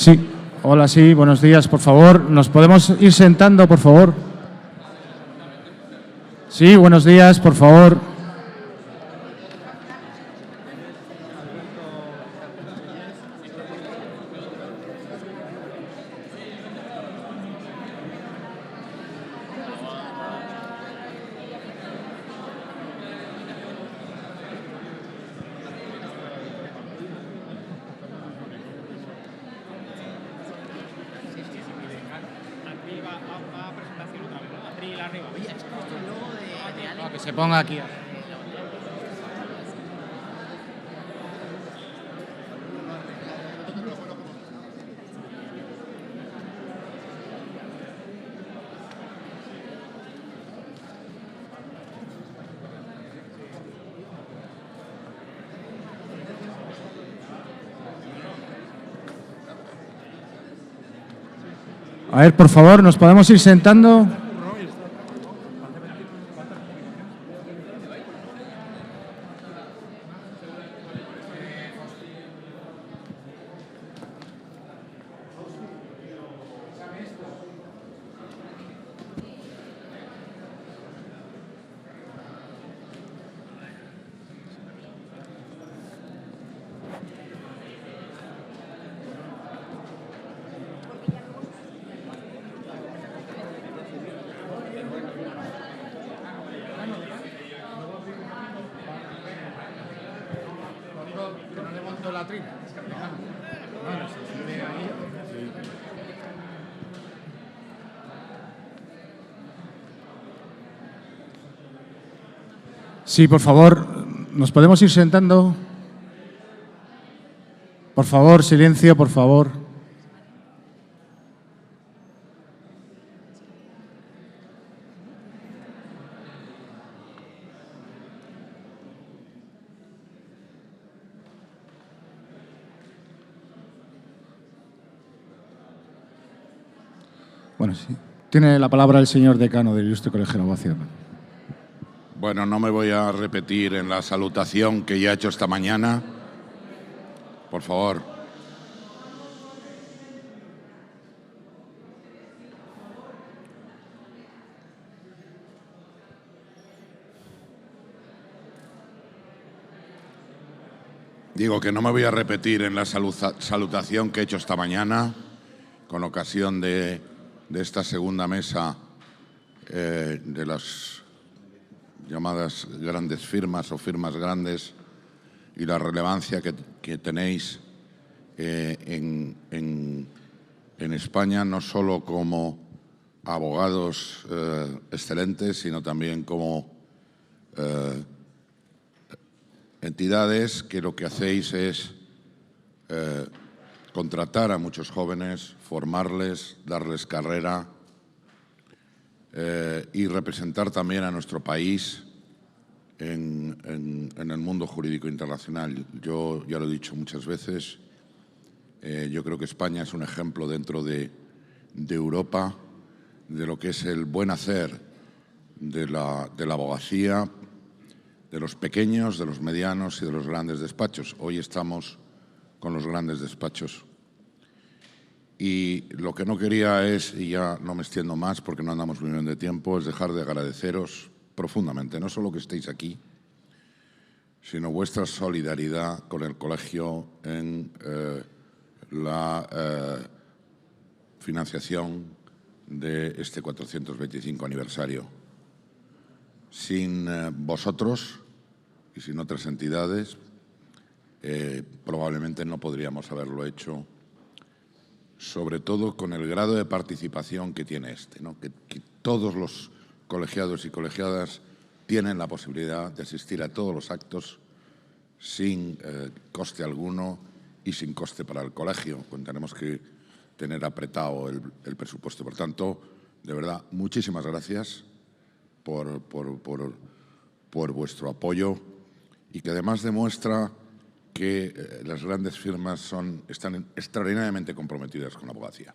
Sí, hola, sí, buenos días, por favor. ¿Nos podemos ir sentando, por favor? Sí, buenos días, por favor. No, que se ponga aquí. A ver, por favor, ¿nos podemos ir sentando? Sí, por favor, ¿nos podemos ir sentando? Por favor, silencio, por favor. Bueno, sí. Tiene la palabra el señor decano del Ilustre Colegio de Abogacía. Bueno, no me voy a repetir en la salutación que ya he hecho esta mañana. Por favor. Digo que no me voy a repetir en la salutación que he hecho esta mañana con ocasión de esta segunda mesa de las llamadas grandes firmas o firmas grandes y la relevancia que tenéis en España, no solo como abogados excelentes, sino también como entidades que lo que hacéis es contratar a muchos jóvenes, formarles, darles carrera y representar también a nuestro país en el mundo jurídico internacional. Yo ya lo he dicho muchas veces, yo creo que España es un ejemplo dentro de Europa de lo que es el buen hacer de la abogacía, de los pequeños, de los medianos y de los grandes despachos. Hoy estamos con los grandes despachos. Y lo que no quería es, y ya no me extiendo más porque no andamos muy bien de tiempo, es dejar de agradeceros profundamente, no solo que estéis aquí, sino vuestra solidaridad con el colegio en la financiación de este 425 aniversario. Sin vosotros y sin otras entidades, probablemente no podríamos haberlo hecho, sobre todo con el grado de participación que tiene ¿no? Que todos los colegiados y colegiadas tienen la posibilidad de asistir a todos los actos sin coste alguno y sin coste para el colegio, cuando tenemos que tener apretado el presupuesto. Por tanto, de verdad, muchísimas gracias por vuestro apoyo y que además demuestra que las grandes firmas están extraordinariamente comprometidas con la abogacía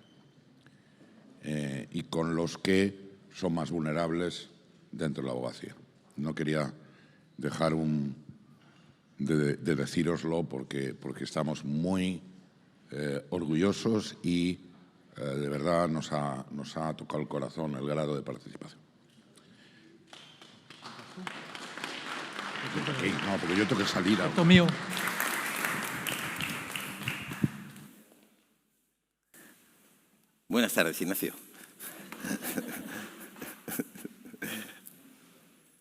y con los que son más vulnerables dentro de la abogacía. No quería dejar de decíroslo porque estamos muy orgullosos y de verdad nos ha tocado el corazón el grado de participación. No, porque yo tengo que salir. Mío. Buenas tardes, Ignacio.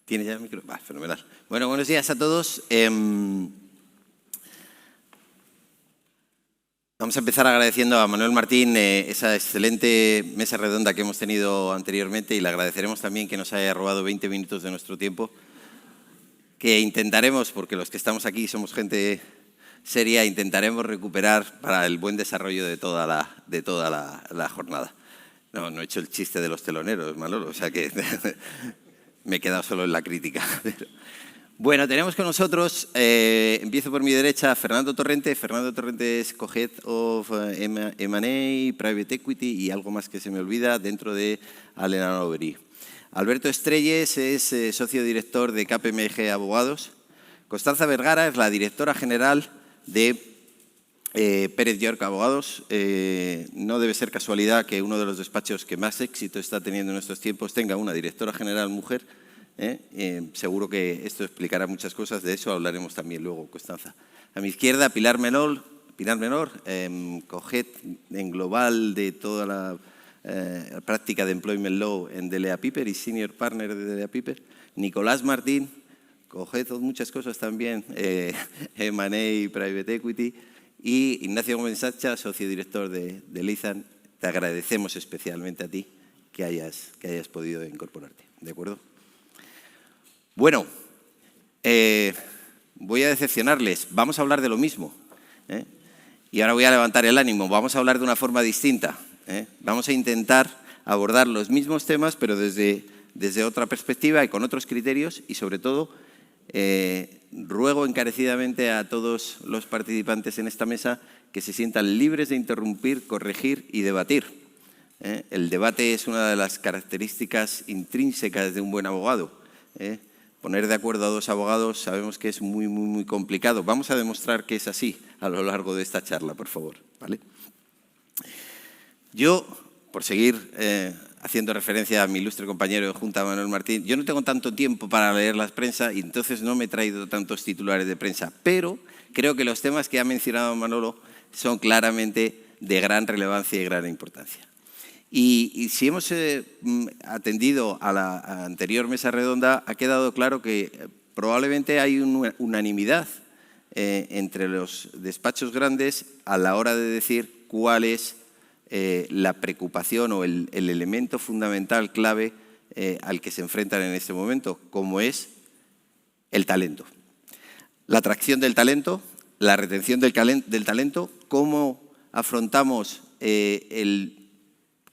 ¿Tiene ya el micro? Va, fenomenal. Bueno, buenos días a todos. Vamos a empezar agradeciendo a Manuel Martín esa excelente mesa redonda que hemos tenido anteriormente y le agradeceremos también que nos haya robado 20 minutos de nuestro tiempo, que intentaremos, porque los que estamos aquí somos gente seria, intentaremos recuperar para el buen desarrollo de toda la jornada. No he hecho el chiste de los teloneros, Manolo, o sea que me he quedado solo en la crítica. Bueno, tenemos con nosotros, empiezo por mi derecha, Fernando Torrente. Fernando Torrente es Co-Head of M&A, Private Equity y algo más que se me olvida dentro de Allen & Overy. Alberto Estrelles es socio director de KPMG Abogados. Constanza Vergara es la directora general de Pérez York Abogados. No debe ser casualidad que uno de los despachos que más éxito está teniendo en estos tiempos tenga una directora general mujer. Seguro que esto explicará muchas cosas, de eso hablaremos también luego, Constanza. A mi izquierda, Pilar Menor, Co-Head en global de toda la práctica de Employment Law en DLA Piper y Senior Partner de DLA Piper. Nicolás Martín, Co-Head of muchas cosas también, M&A y Private Equity. Y Ignacio Gómez Sacha, socio director de Lizan. Te agradecemos especialmente a ti que hayas podido incorporarte. ¿De acuerdo? Bueno, voy a decepcionarles. Vamos a hablar de lo mismo. Y ahora voy a levantar el ánimo. Vamos a hablar de una forma distinta. Vamos a intentar abordar los mismos temas, pero desde otra perspectiva y con otros criterios. Y sobre todo, ruego encarecidamente a todos los participantes en esta mesa que se sientan libres de interrumpir, corregir y debatir. El debate es una de las características intrínsecas de un buen abogado. Poner de acuerdo a dos abogados sabemos que es muy, muy, muy complicado. Vamos a demostrar que es así a lo largo de esta charla, por favor. ¿Vale? Yo, por seguir haciendo referencia a mi ilustre compañero de Junta, Manuel Martín, yo no tengo tanto tiempo para leer la prensa y entonces no me he traído tantos titulares de prensa, pero creo que los temas que ha mencionado Manolo son claramente de gran relevancia y gran importancia. Y si hemos atendido a la anterior mesa redonda, ha quedado claro que probablemente hay una unanimidad entre los despachos grandes a la hora de decir cuál es la preocupación o el elemento fundamental, clave, al que se enfrentan en este momento, como es el talento. La atracción del talento, la retención del talento, cómo afrontamos el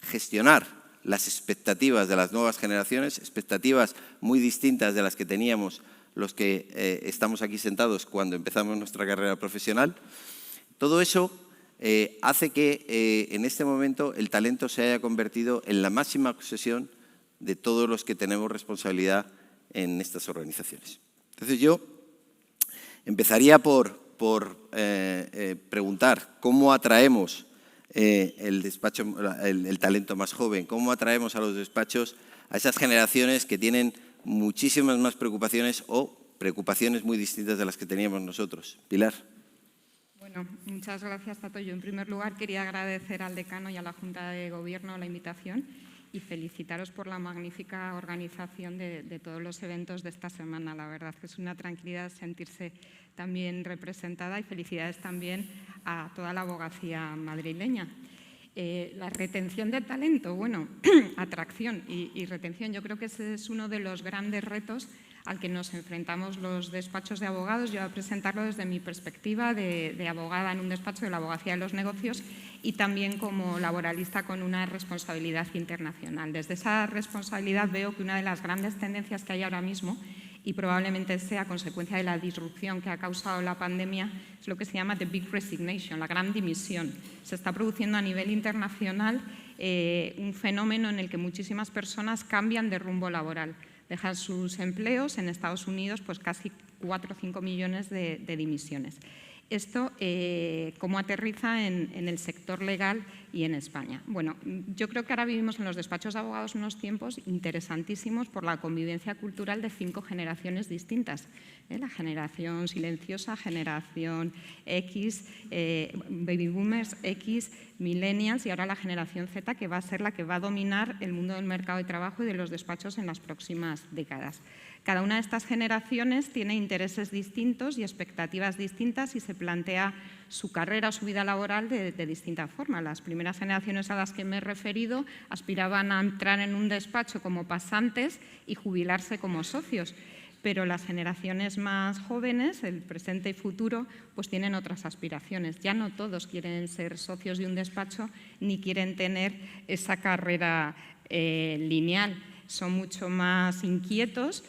gestionar las expectativas de las nuevas generaciones, expectativas muy distintas de las que teníamos los que estamos aquí sentados cuando empezamos nuestra carrera profesional. Todo eso hace que en este momento el talento se haya convertido en la máxima obsesión de todos los que tenemos responsabilidad en estas organizaciones. Entonces yo empezaría por preguntar cómo atraemos el talento más joven, cómo atraemos a los despachos a esas generaciones que tienen muchísimas más preocupaciones o preocupaciones muy distintas de las que teníamos nosotros. Pilar. Bueno, muchas gracias, Tato. Yo, en primer lugar, quería agradecer al decano y a la Junta de Gobierno la invitación y felicitaros por la magnífica organización de todos los eventos de esta semana. La verdad que es una tranquilidad sentirse también representada y felicidades también a toda la abogacía madrileña. La retención del talento, bueno, atracción y retención, yo creo que ese es uno de los grandes retos al que nos enfrentamos los despachos de abogados. Yo voy a presentarlo desde mi perspectiva de abogada en un despacho de la abogacía de los negocios y también como laboralista con una responsabilidad internacional. Desde esa responsabilidad veo que una de las grandes tendencias que hay ahora mismo, y probablemente sea consecuencia de la disrupción que ha causado la pandemia, es lo que se llama the big resignation, la gran dimisión. Se está produciendo a nivel internacional un fenómeno en el que muchísimas personas cambian de rumbo laboral. Dejan sus empleos. En Estados Unidos, pues casi 4 o 5 millones de dimisiones. Esto, ¿cómo aterriza en el sector legal y en España? Bueno, yo creo que ahora vivimos en los despachos de abogados unos tiempos interesantísimos por la convivencia cultural de 5 generaciones distintas. La generación silenciosa, generación X, baby boomers, X, millennials y ahora la generación Z, que va a ser la que va a dominar el mundo del mercado de trabajo y de los despachos en las próximas décadas. Cada una de estas generaciones tiene intereses distintos y expectativas distintas y se plantea su carrera o su vida laboral de distinta forma. Las primeras generaciones a las que me he referido aspiraban a entrar en un despacho como pasantes y jubilarse como socios, pero las generaciones más jóvenes, el presente y futuro, pues tienen otras aspiraciones. Ya no todos quieren ser socios de un despacho ni quieren tener esa carrera lineal. Son mucho más inquietos.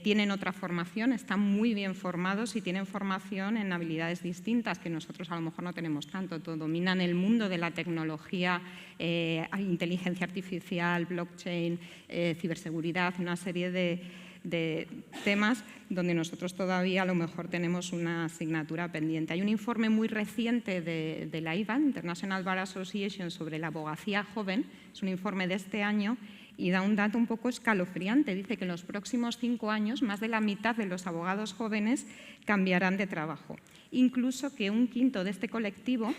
Tienen otra formación, están muy bien formados y tienen formación en habilidades distintas que nosotros a lo mejor no tenemos tanto. Dominan el mundo de la tecnología, inteligencia artificial, blockchain, ciberseguridad, una serie de temas donde nosotros todavía a lo mejor tenemos una asignatura pendiente. Hay un informe muy reciente de la IBAN, International Bar Association, sobre la abogacía joven, es un informe de este año, y da un dato un poco escalofriante. Dice que en los próximos 5 años más de la mitad de los abogados jóvenes cambiarán de trabajo. Incluso que 1/5 de este colectivo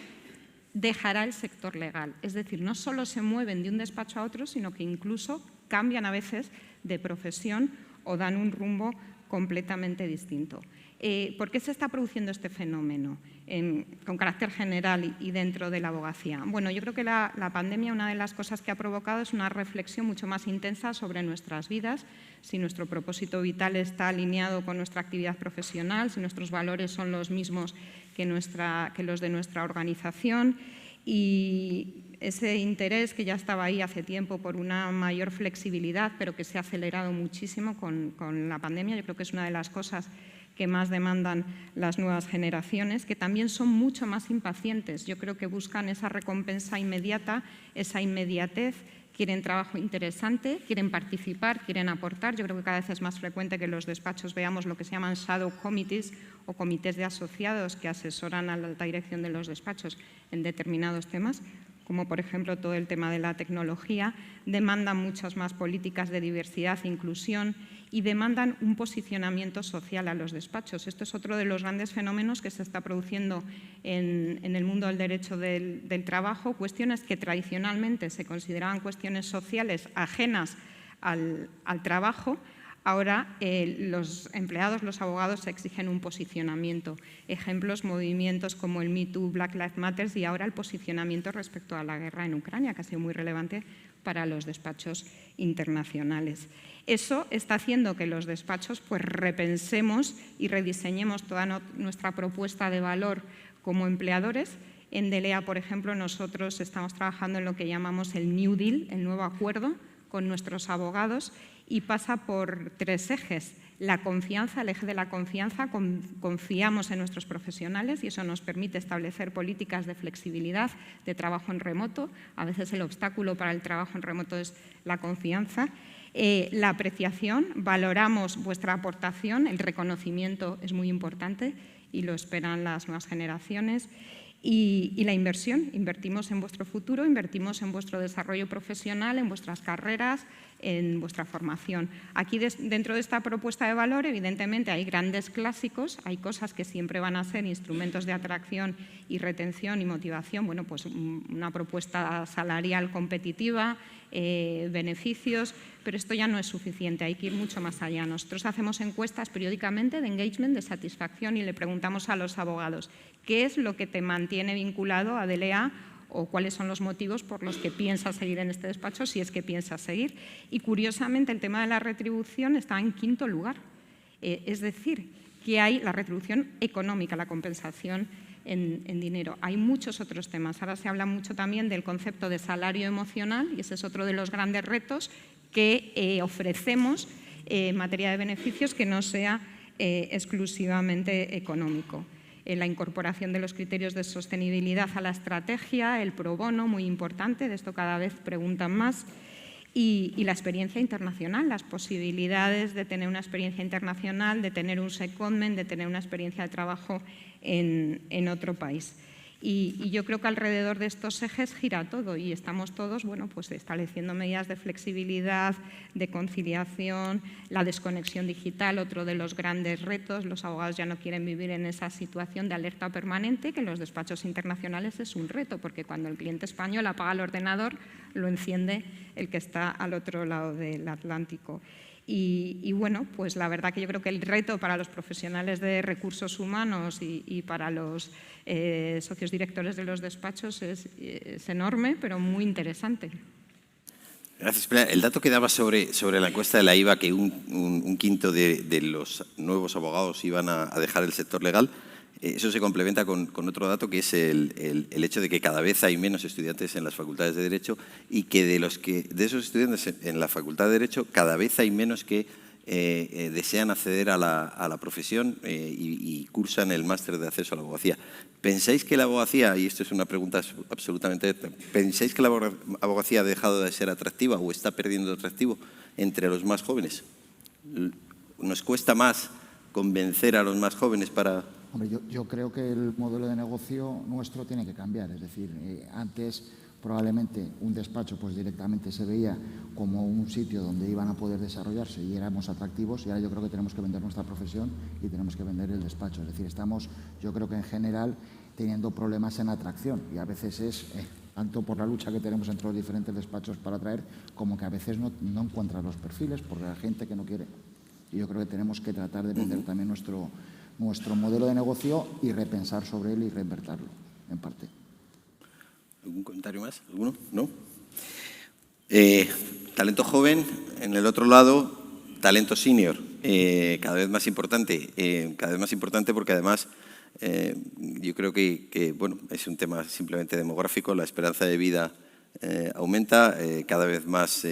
dejará el sector legal. Es decir, no solo se mueven de un despacho a otro, sino que incluso cambian a veces de profesión o dan un rumbo completamente distinto. ¿Por qué se está produciendo este fenómeno con carácter general y dentro de la abogacía? Bueno, yo creo que la pandemia, una de las cosas que ha provocado es una reflexión mucho más intensa sobre nuestras vidas, si nuestro propósito vital está alineado con nuestra actividad profesional, si nuestros valores son los mismos que los de nuestra organización, y ese interés que ya estaba ahí hace tiempo por una mayor flexibilidad, pero que se ha acelerado muchísimo con la pandemia. Yo creo que es una de las cosas que más demandan las nuevas generaciones, que también son mucho más impacientes. Yo creo que buscan esa recompensa inmediata, esa inmediatez, quieren trabajo interesante, quieren participar, quieren aportar. Yo creo que cada vez es más frecuente que en los despachos veamos lo que se llaman shadow committees o comités de asociados que asesoran a la alta dirección de los despachos en determinados temas, como por ejemplo todo el tema de la tecnología. Demandan muchas más políticas de diversidad e inclusión y demandan un posicionamiento social a los despachos. Esto es otro de los grandes fenómenos que se está produciendo en el mundo del derecho del trabajo, cuestiones que tradicionalmente se consideraban cuestiones sociales ajenas al trabajo. Ahora los empleados, los abogados, exigen un posicionamiento. Ejemplos, movimientos como el Me Too, Black Lives Matter y ahora el posicionamiento respecto a la guerra en Ucrania, que ha sido muy relevante para los despachos internacionales. Eso está haciendo que los despachos pues, repensemos y rediseñemos toda nuestra propuesta de valor como empleadores. En DELEA, por ejemplo, nosotros estamos trabajando en lo que llamamos el New Deal, el nuevo acuerdo con nuestros abogados, y pasa por 3 ejes. La confianza, el eje de la confianza, confiamos en nuestros profesionales y eso nos permite establecer políticas de flexibilidad, de trabajo en remoto. A veces el obstáculo para el trabajo en remoto es la confianza. La apreciación, valoramos vuestra aportación, el reconocimiento es muy importante y lo esperan las nuevas generaciones. Y la inversión, invertimos en vuestro futuro, invertimos en vuestro desarrollo profesional, en vuestras carreras, en vuestra formación. Aquí dentro de esta propuesta de valor, evidentemente hay grandes clásicos, hay cosas que siempre van a ser instrumentos de atracción y retención y motivación, bueno, pues una propuesta salarial competitiva, beneficios, pero esto ya no es suficiente, hay que ir mucho más allá. Nosotros hacemos encuestas periódicamente de engagement, de satisfacción y le preguntamos a los abogados ¿qué es lo que te mantiene vinculado a DELEA o cuáles son los motivos por los que piensas seguir en este despacho, si es que piensas seguir? Y curiosamente el tema de la retribución está en 5º lugar, es decir, que hay la retribución económica, la compensación en dinero. Hay muchos otros temas. Ahora se habla mucho también del concepto de salario emocional y ese es otro de los grandes retos que ofrecemos en materia de beneficios que no sea exclusivamente económico. La incorporación de los criterios de sostenibilidad a la estrategia, el pro bono, muy importante, de esto cada vez preguntan más. y la experiencia internacional, las posibilidades de tener una experiencia internacional, de tener un secondment, de tener una experiencia de trabajo en otro país. Y yo creo que alrededor de estos ejes gira todo y estamos todos, bueno, pues estableciendo medidas de flexibilidad, de conciliación, la desconexión digital, otro de los grandes retos. Los abogados ya no quieren vivir en esa situación de alerta permanente, que en los despachos internacionales es un reto, porque cuando el cliente español apaga el ordenador, lo enciende el que está al otro lado del Atlántico. Y bueno, pues la verdad que yo creo que el reto para los profesionales de recursos humanos y para los socios directores de los despachos es enorme, pero muy interesante. Gracias, Pilar. El dato que daba sobre la encuesta de la IVA, que un quinto de los nuevos abogados iban a dejar el sector legal, eso se complementa con otro dato, que es el hecho de que cada vez hay menos estudiantes en las facultades de Derecho y que de esos estudiantes en la Facultad de Derecho cada vez hay menos que desean acceder a la profesión y cursan el máster de acceso a la abogacía. ¿Pensáis que la abogacía, y esto es una pregunta absolutamente, ¿pensáis que la abogacía ha dejado de ser atractiva o está perdiendo atractivo entre los más jóvenes? ¿Nos cuesta más convencer a los más jóvenes para...? Hombre, yo creo que el modelo de negocio nuestro tiene que cambiar. Es decir, antes probablemente un despacho pues directamente se veía como un sitio donde iban a poder desarrollarse y éramos atractivos, y ahora yo creo que tenemos que vender nuestra profesión y tenemos que vender el despacho. Es decir, estamos, yo creo que en general, teniendo problemas en atracción y a veces es tanto por la lucha que tenemos entre los diferentes despachos para atraer, como que a veces no encuentran los perfiles por la gente que no quiere. Y yo creo que tenemos que tratar de vender también nuestro modelo de negocio y repensar sobre él y reinvertirlo, en parte. ¿Algún comentario más? ¿Alguno? ¿No? Talento joven, en el otro lado, talento senior, cada vez más importante porque además yo creo que bueno, es un tema simplemente demográfico, la esperanza de vida aumenta, cada vez más,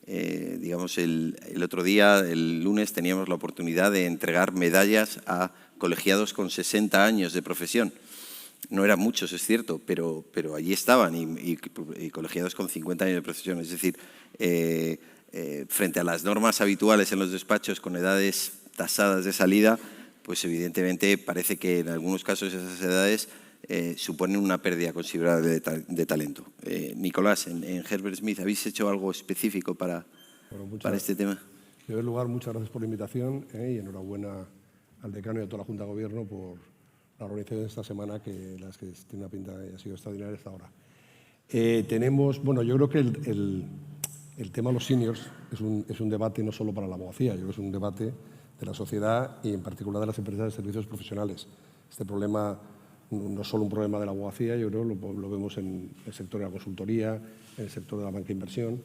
digamos, el otro día, el lunes, teníamos la oportunidad de entregar medallas a colegiados con 60 años de profesión. No eran muchos, es cierto, pero allí estaban y colegiados con 50 años de profesión. Es decir, frente a las normas habituales en los despachos con edades tasadas de salida, pues evidentemente parece que en algunos casos esas edades suponen una pérdida considerable de talento. Nicolás, en Herbert Smith, ¿habéis hecho algo específico para este tema? En primer lugar, muchas gracias por la invitación y enhorabuena al decano y a toda la Junta de Gobierno por la organización de esta semana, que las que tiene una pinta y ha sido extraordinaria hasta ahora. Bueno, yo creo que el tema de los seniors es un debate no solo para la abogacía, yo creo que es un debate de la sociedad y en particular de las empresas de servicios profesionales. Este problema no es solo un problema de la abogacía, yo creo que lo vemos en el sector de la consultoría, en el sector de la banca de inversión,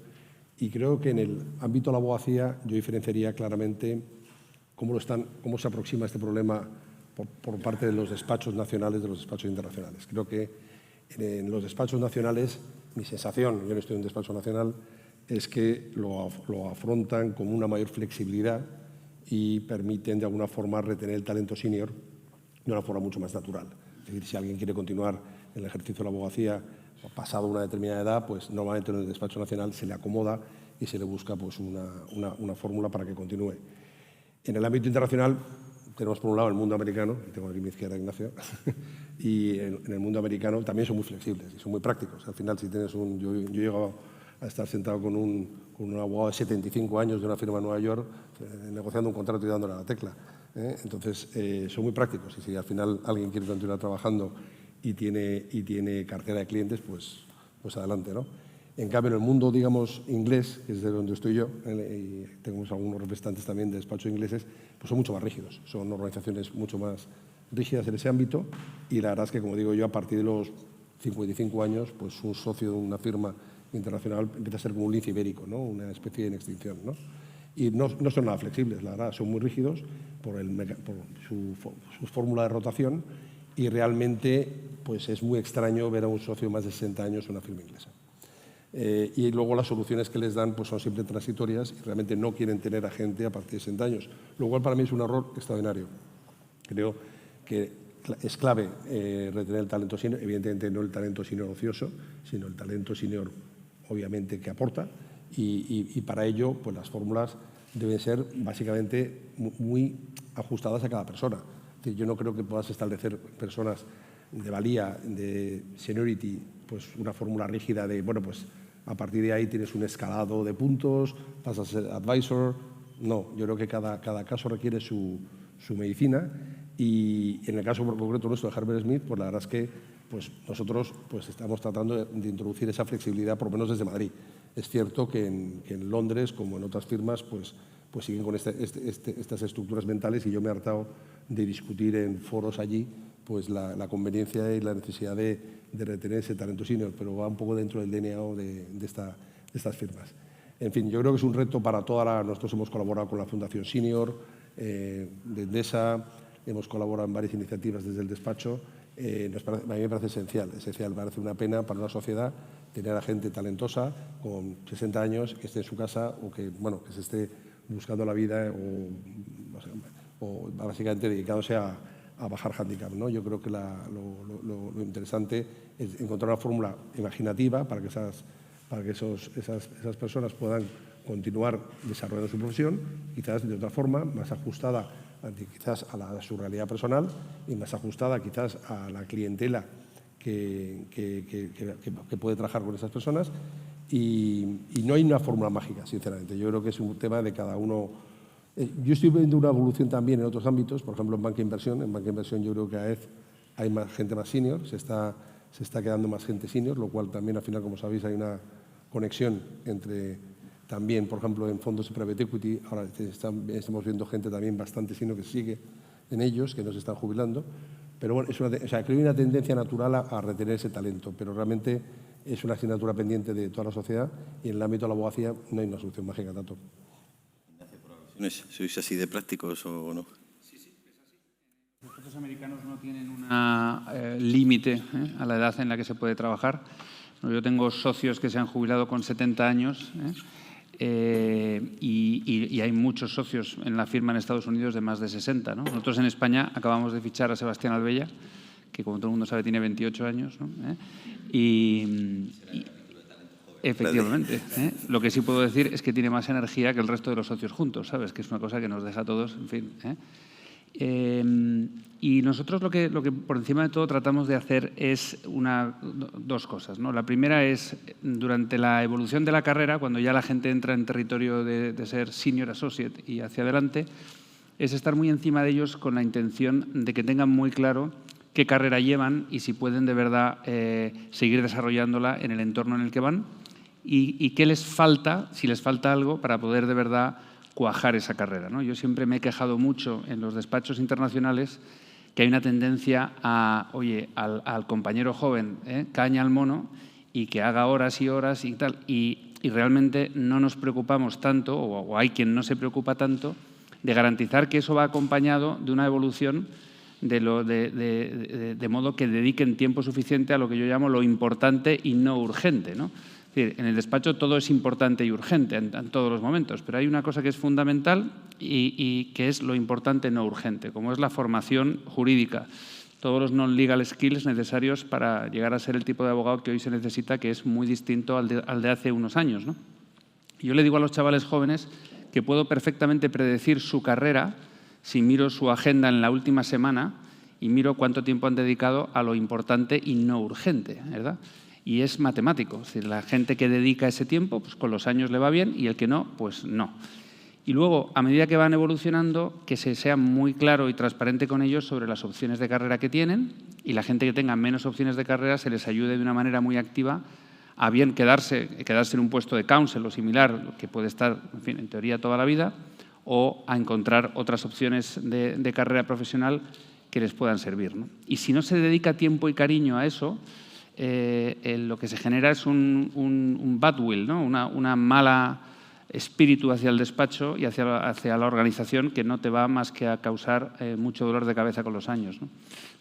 y creo que en el ámbito de la abogacía yo diferenciaría claramente cómo se aproxima este problema por parte de los despachos nacionales, de los despachos internacionales. Creo que en los despachos nacionales, mi sensación, yo no estoy en un despacho nacional, es que lo afrontan con una mayor flexibilidad y permiten de alguna forma retener el talento senior de una forma mucho más natural. Es decir, si alguien quiere continuar en el ejercicio de la abogacía pasado una determinada edad, pues normalmente en el despacho nacional se le acomoda y se le busca pues una fórmula para que continúe. En el ámbito internacional tenemos por un lado el mundo americano, y tengo aquí a mi izquierda Ignacio, y en el mundo americano también son muy flexibles y son muy prácticos. Al final, si tienes yo he llegado a estar sentado con un abogado de 75 años de una firma en Nueva York negociando un contrato y dándole a la tecla. Entonces, son muy prácticos y si al final alguien quiere continuar trabajando y tiene cartera de clientes, pues adelante, ¿no? En cambio, en el mundo, digamos, inglés, que es de donde estoy yo, y tenemos algunos representantes también de despachos ingleses, pues son mucho más rígidos. Son organizaciones mucho más rígidas en ese ámbito y la verdad es que, como digo yo, a partir de los 55 años, pues un socio de una firma internacional empieza a ser como un lince ibérico, ¿no? Una especie en extinción, ¿no? Y no son nada flexibles, la verdad, son muy rígidos por su fórmula de rotación y realmente pues es muy extraño ver a un socio más de 60 años en una firma inglesa. Y luego las soluciones que les dan pues son siempre transitorias y realmente no quieren tener a gente a partir de 60 años, lo cual para mí es un error extraordinario. Creo que es clave retener el talento senior, evidentemente no el talento senior ocioso, sino el talento senior obviamente que aporta Y para ello, pues las fórmulas deben ser básicamente muy ajustadas a cada persona. Es decir, yo no creo que puedas establecer personas de valía, de seniority, pues una fórmula rígida de, bueno, pues a partir de ahí tienes un escalado de puntos, pasas a ser advisor. No, yo creo que cada caso requiere su medicina, y en el caso concreto nuestro de Herbert Smith, pues la verdad es que pues nosotros pues estamos tratando de introducir esa flexibilidad, por lo menos desde Madrid. Es cierto que en Londres, como en otras firmas, pues siguen con estas estructuras mentales, y yo me he hartado de discutir en foros allí pues la conveniencia y la necesidad de retener ese talento senior, pero va un poco dentro del DNA de estas firmas. En fin, yo creo que es un reto para nosotros hemos colaborado con la Fundación Senior de Endesa, hemos colaborado en varias iniciativas desde el despacho. A mí me parece esencial, me parece una pena para una sociedad tener a gente talentosa con 60 años que esté en su casa o que se esté buscando la vida o básicamente dedicándose a bajar handicap, ¿no? Yo creo que lo interesante es encontrar una fórmula imaginativa para que esas personas puedan continuar desarrollando su profesión, quizás de otra forma, más ajustada quizás a su realidad personal y más ajustada quizás a la clientela que puede trabajar con esas personas. Y no hay una fórmula mágica, sinceramente. Yo creo que es un tema de cada uno. Yo estoy viendo una evolución también en otros ámbitos, por ejemplo en banca de inversión. En banca de inversión yo creo que cada vez hay más gente más senior, se está quedando más gente senior, lo cual también al final, como sabéis, hay una conexión entre también, por ejemplo, en fondos de private equity. Ahora estamos viendo gente también bastante senior que sigue en ellos, que no se están jubilando. Pero bueno, creo que hay una tendencia natural a retener ese talento, pero realmente es una asignatura pendiente de toda la sociedad, y en el ámbito de la abogacía no hay una solución mágica tanto. ¿Sois así de prácticos o no? Sí, es así. Los socios americanos no tienen un límite a la edad en la que se puede trabajar. Yo tengo socios que se han jubilado con 70 años y hay muchos socios en la firma en Estados Unidos de más de 60, ¿no? Nosotros en España acabamos de fichar a Sebastián Albella, que como todo el mundo sabe tiene 28 años, ¿no? Efectivamente. Lo que sí puedo decir es que tiene más energía que el resto de los socios juntos, ¿sabes? Que es una cosa que nos deja a todos, en fin. Y nosotros lo que por encima de todo tratamos de hacer es dos cosas, ¿no? La primera es, durante la evolución de la carrera, cuando ya la gente entra en territorio de ser senior associate y hacia adelante, es estar muy encima de ellos con la intención de que tengan muy claro qué carrera llevan y si pueden de verdad seguir desarrollándola en el entorno en el que van, y qué les falta, si les falta algo, para poder de verdad cuajar esa carrera, ¿no? Yo siempre me he quejado mucho en los despachos internacionales que hay una tendencia a, oye, al compañero joven, caña al mono, y que haga horas y horas y tal, y realmente no nos preocupamos tanto, o hay quien no se preocupa tanto, de garantizar que eso va acompañado de una evolución de modo que dediquen tiempo suficiente a lo que yo llamo lo importante y no urgente, ¿no? Es decir, en el despacho todo es importante y urgente en todos los momentos, pero hay una cosa que es fundamental y que es lo importante no urgente, como es la formación jurídica, todos los non-legal skills necesarios para llegar a ser el tipo de abogado que hoy se necesita, que es muy distinto al de hace unos años, ¿no? Yo le digo a los chavales jóvenes que puedo perfectamente predecir su carrera si miro su agenda en la última semana y miro cuánto tiempo han dedicado a lo importante y no urgente, ¿verdad? Y es matemático, es decir, la gente que dedica ese tiempo, pues con los años le va bien, y el que no, pues no. Y luego, a medida que van evolucionando, que se sea muy claro y transparente con ellos sobre las opciones de carrera que tienen, y la gente que tenga menos opciones de carrera se les ayude de una manera muy activa a bien quedarse en un puesto de counsel o similar, que puede estar, en fin, en teoría toda la vida, o a encontrar otras opciones de carrera profesional que les puedan servir, ¿no? Y si no se dedica tiempo y cariño a eso, lo que se genera es un bad will, ¿no? Una mala espíritu hacia el despacho y hacia la organización, que no te va más que a causar mucho dolor de cabeza con los años, ¿no?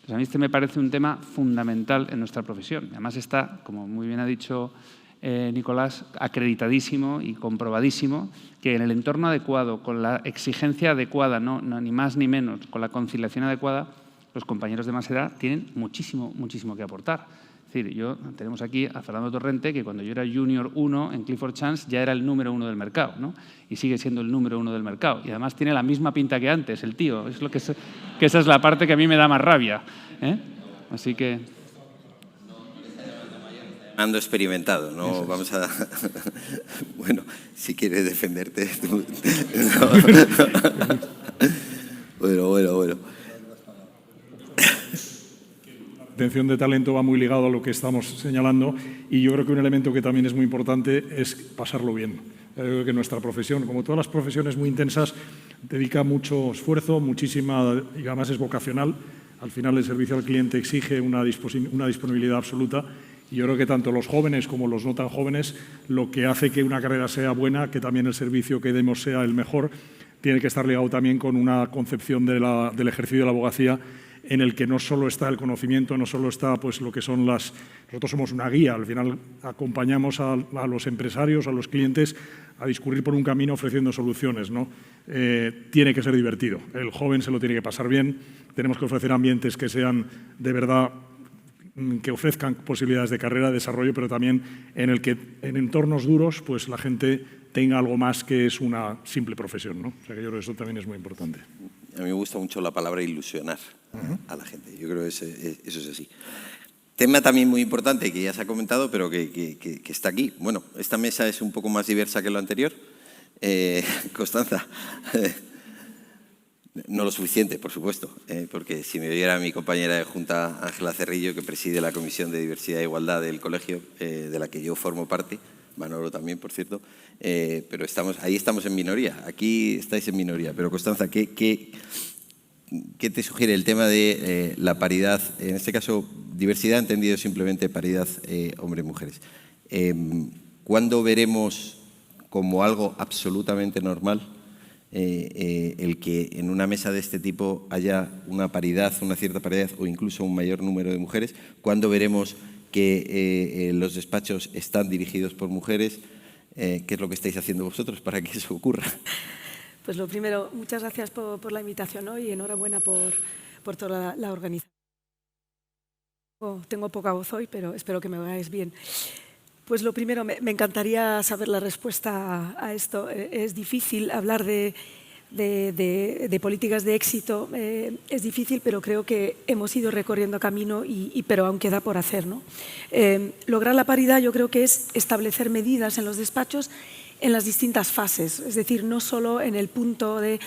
Pues a mí este me parece un tema fundamental en nuestra profesión. Además está, como muy bien ha dicho Nicolás, acreditadísimo y comprobadísimo que en el entorno adecuado, con la exigencia adecuada, no ni más ni menos, con la conciliación adecuada, los compañeros de más edad tienen muchísimo, muchísimo que aportar. Es decir, tenemos aquí a Fernando Torrente, que cuando yo era Junior 1 en Clifford Chance ya era el número 1 del mercado, ¿no? Y sigue siendo el número 1 del mercado. Y además tiene la misma pinta que antes, el tío. Es lo que esa es la parte que a mí me da más rabia, ¿eh? Así que... Ando experimentado, ¿no? Vamos a... Bueno, si quieres defenderte... Tú... Bueno. La retención de talento va muy ligado a lo que estamos señalando y yo creo que un elemento que también es muy importante es pasarlo bien. Yo creo que nuestra profesión, como todas las profesiones muy intensas, dedica mucho esfuerzo, muchísima, y además es vocacional. Al final el servicio al cliente exige una disponibilidad absoluta y yo creo que tanto los jóvenes como los no tan jóvenes, lo que hace que una carrera sea buena, que también el servicio que demos sea el mejor, tiene que estar ligado también con una concepción del ejercicio de la abogacía en el que no solo está el conocimiento, no solo está pues, lo que son Nosotros somos una guía, al final acompañamos a los empresarios, a los clientes, a discurrir por un camino ofreciendo soluciones, ¿no? Tiene que ser divertido, el joven se lo tiene que pasar bien, tenemos que ofrecer ambientes que sean de verdad, que ofrezcan posibilidades de carrera, de desarrollo, pero también en el que en entornos duros pues, la gente tenga algo más que es una simple profesión, ¿no? O sea que yo creo que eso también es muy importante. A mí me gusta mucho la palabra ilusionar a la gente. Yo creo que eso es así. Tema también muy importante que ya se ha comentado, pero que está aquí. Bueno, esta mesa es un poco más diversa que lo anterior. Constanza, no lo suficiente, por supuesto, porque si me viera mi compañera de Junta, Ángela Cerrillo, que preside la Comisión de Diversidad e Igualdad del colegio, de la que yo formo parte, Manolo también, por cierto, pero ahí estamos en minoría, aquí estáis en minoría. Pero Constanza, ¿qué te sugiere el tema de la paridad? En este caso, diversidad entendido simplemente paridad hombres-mujeres. ¿Cuándo veremos como algo absolutamente normal el que en una mesa de este tipo haya una paridad, una cierta paridad o incluso un mayor número de mujeres? ¿Cuándo veremos que los despachos están dirigidos por mujeres? ¿Qué es lo que estáis haciendo vosotros para que eso ocurra? Pues lo primero, muchas gracias por la invitación hoy y enhorabuena por toda la organización. Tengo poca voz hoy, pero espero que me oigáis bien. Pues lo primero, me encantaría saber la respuesta a esto. Es difícil hablar de políticas de éxito, es difícil, pero creo que hemos ido recorriendo camino, pero aún queda por hacer, ¿no? Lograr la paridad yo creo que es establecer medidas en los despachos en las distintas fases, es decir, no solo en el punto de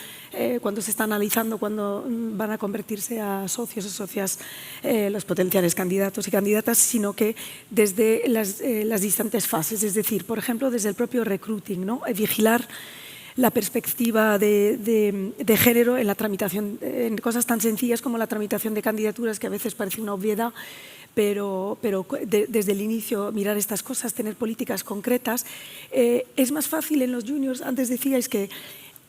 cuando se está analizando, cuando van a convertirse a socios o socias los potenciales candidatos y candidatas, sino que desde las distintas fases, es decir, por ejemplo, desde el propio recruiting, ¿no? Vigilar la perspectiva de género en la tramitación, en cosas tan sencillas como la tramitación de candidaturas, que a veces parece una obviedad, pero desde el inicio mirar estas cosas, tener políticas concretas. Es más fácil en los juniors, antes decíais que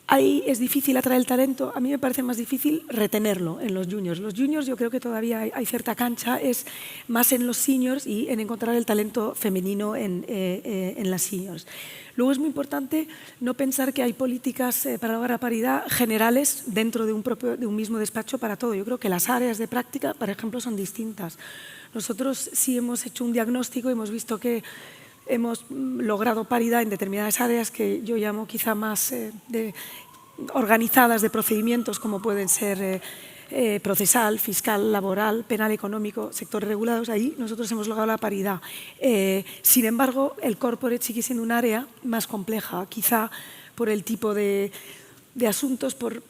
ahí es difícil atraer el talento, a mí me parece más difícil retenerlo en los juniors. Los juniors yo creo que todavía hay cierta cancha, es más en los seniors y en encontrar el talento femenino en las seniors. Luego es muy importante no pensar que hay políticas para lograr la paridad generales dentro de un mismo despacho para todo. Yo creo que las áreas de práctica, por ejemplo, son distintas. Nosotros sí hemos hecho un diagnóstico y hemos visto que hemos logrado paridad en determinadas áreas que yo llamo quizá más organizadas de procedimientos, como pueden ser procesal, fiscal, laboral, penal, económico, sectores regulados. Ahí nosotros hemos logrado la paridad. Sin embargo, el corporate sigue siendo un área más compleja, quizá por el tipo de asuntos, por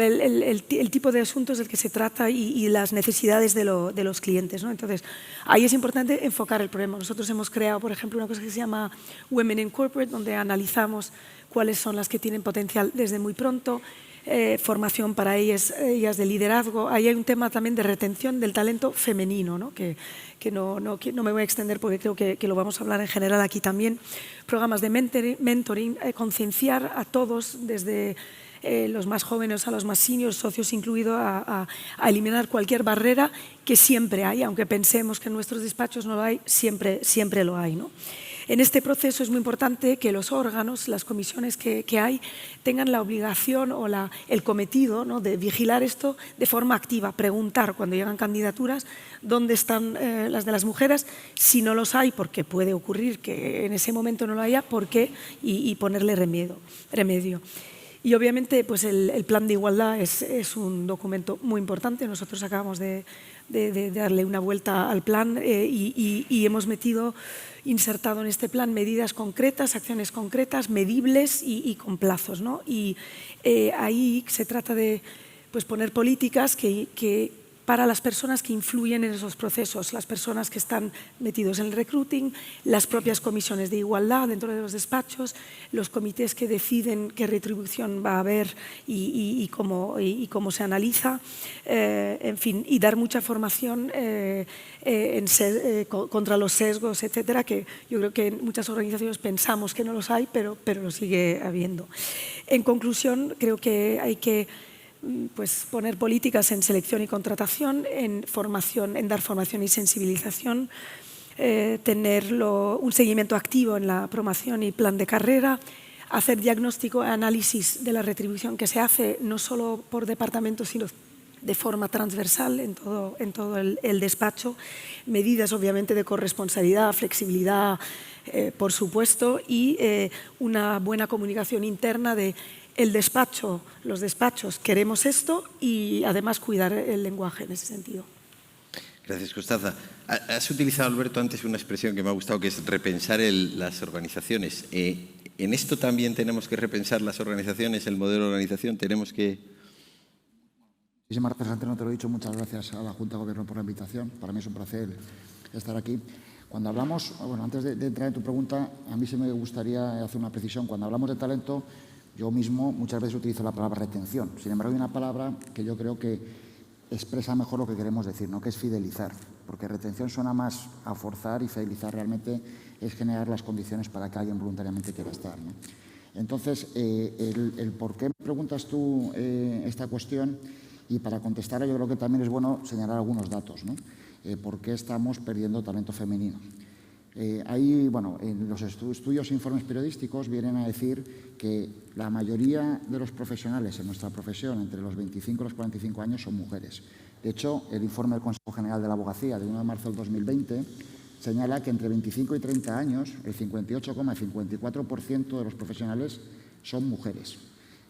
el tipo de asuntos del que se trata y las necesidades de los clientes, ¿no? Entonces, ahí es importante enfocar el problema. Nosotros hemos creado, por ejemplo, una cosa que se llama Women in Corporate, donde analizamos cuáles son las que tienen potencial desde muy pronto, formación para ellas de liderazgo. Ahí hay un tema también de retención del talento femenino, ¿no? Que no me voy a extender porque creo que lo vamos a hablar en general aquí también. Programas de mentoring, concienciar a todos desde los más jóvenes a los más seniors, socios incluidos, a eliminar cualquier barrera que siempre hay, aunque pensemos que en nuestros despachos no lo hay, siempre lo hay, ¿no? En este proceso es muy importante que los órganos, las comisiones que hay, tengan la obligación o el cometido, ¿no?, de vigilar esto de forma activa, preguntar cuando llegan candidaturas dónde están las de las mujeres, si no los hay, porque puede ocurrir que en ese momento no lo haya, por qué, y ponerle remedio. Y obviamente pues el plan de igualdad es un documento muy importante. Nosotros acabamos de darle una vuelta al plan y hemos insertado en este plan medidas concretas, acciones concretas, medibles y con plazos, ¿no? Y ahí se trata de pues, poner políticas que para las personas que influyen en esos procesos, las personas que están metidos en el recruiting, las propias comisiones de igualdad dentro de los despachos, los comités que deciden qué retribución va a haber y cómo se analiza, en fin, y dar mucha formación contra los sesgos, etcétera, que yo creo que en muchas organizaciones pensamos que no los hay, pero lo sigue habiendo. En conclusión, creo que hay que pues poner políticas en selección y contratación, en dar formación y sensibilización, tener un seguimiento activo en la promoción y plan de carrera, hacer diagnóstico y análisis de la retribución que se hace no solo por departamento, sino de forma transversal en todo el despacho, medidas obviamente de corresponsabilidad, flexibilidad, por supuesto, y una buena comunicación interna de los despachos queremos esto y además cuidar el lenguaje en ese sentido. Gracias, Constanza. Has utilizado, Alberto, antes una expresión que me ha gustado, que es repensar las organizaciones. ¿En esto también tenemos que repensar las organizaciones, el modelo de organización? Tenemos que... Muchísimas gracias, antes no te lo he dicho. Muchas gracias a la Junta de Gobierno por la invitación. Para mí es un placer estar aquí. Cuando hablamos, bueno, antes de entrar en tu pregunta, a mí sí me gustaría hacer una precisión. Cuando hablamos de talento, yo mismo muchas veces utilizo la palabra retención. Sin embargo, hay una palabra que yo creo que expresa mejor lo que queremos decir, ¿no?, que es fidelizar. Porque retención suena más a forzar y fidelizar realmente es generar las condiciones para que alguien voluntariamente quiera estar, ¿no? Entonces, el por qué me preguntas tú esta cuestión, y para contestarla yo creo que también es bueno señalar algunos datos, ¿no? ¿Por qué estamos perdiendo talento femenino? Ahí, bueno, en los estudios e informes periodísticos vienen a decir que la mayoría de los profesionales en nuestra profesión, entre los 25 y los 45 años, son mujeres. De hecho, el informe del Consejo General de la Abogacía de 1 de marzo del 2020 señala que entre 25 y 30 años el 58,54% de los profesionales son mujeres.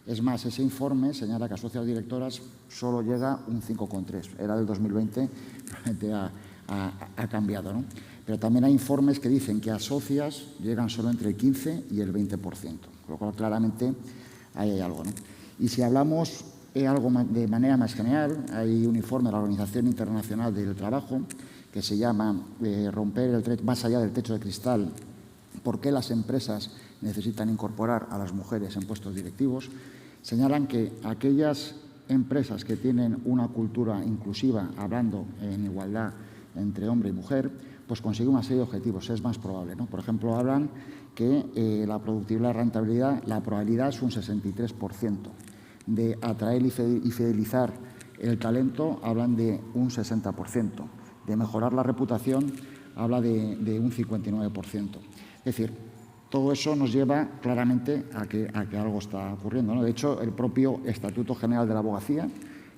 Es más, ese informe señala que a socias directoras solo llega un 5,3%. Era del 2020, realmente ha cambiado, ¿no? Pero también hay informes que dicen que a socias llegan solo entre el 15 y el 20%, con lo cual claramente ahí hay algo, ¿no? Y si hablamos algo de manera más general, hay un informe de la Organización Internacional del Trabajo que se llama Romper más allá del techo de cristal, ¿por qué las empresas necesitan incorporar a las mujeres en puestos directivos? Señalan que aquellas empresas que tienen una cultura inclusiva, hablando en igualdad entre hombre y mujer, pues consigue una serie de objetivos, es más probable, ¿no? Por ejemplo, hablan que la productividad y la rentabilidad, la probabilidad es un 63%. De atraer y fidelizar el talento, hablan de un 60%. De mejorar la reputación, habla de un 59%. Es decir, todo eso nos lleva claramente a que algo está ocurriendo, ¿no? De hecho, el propio Estatuto General de la Abogacía,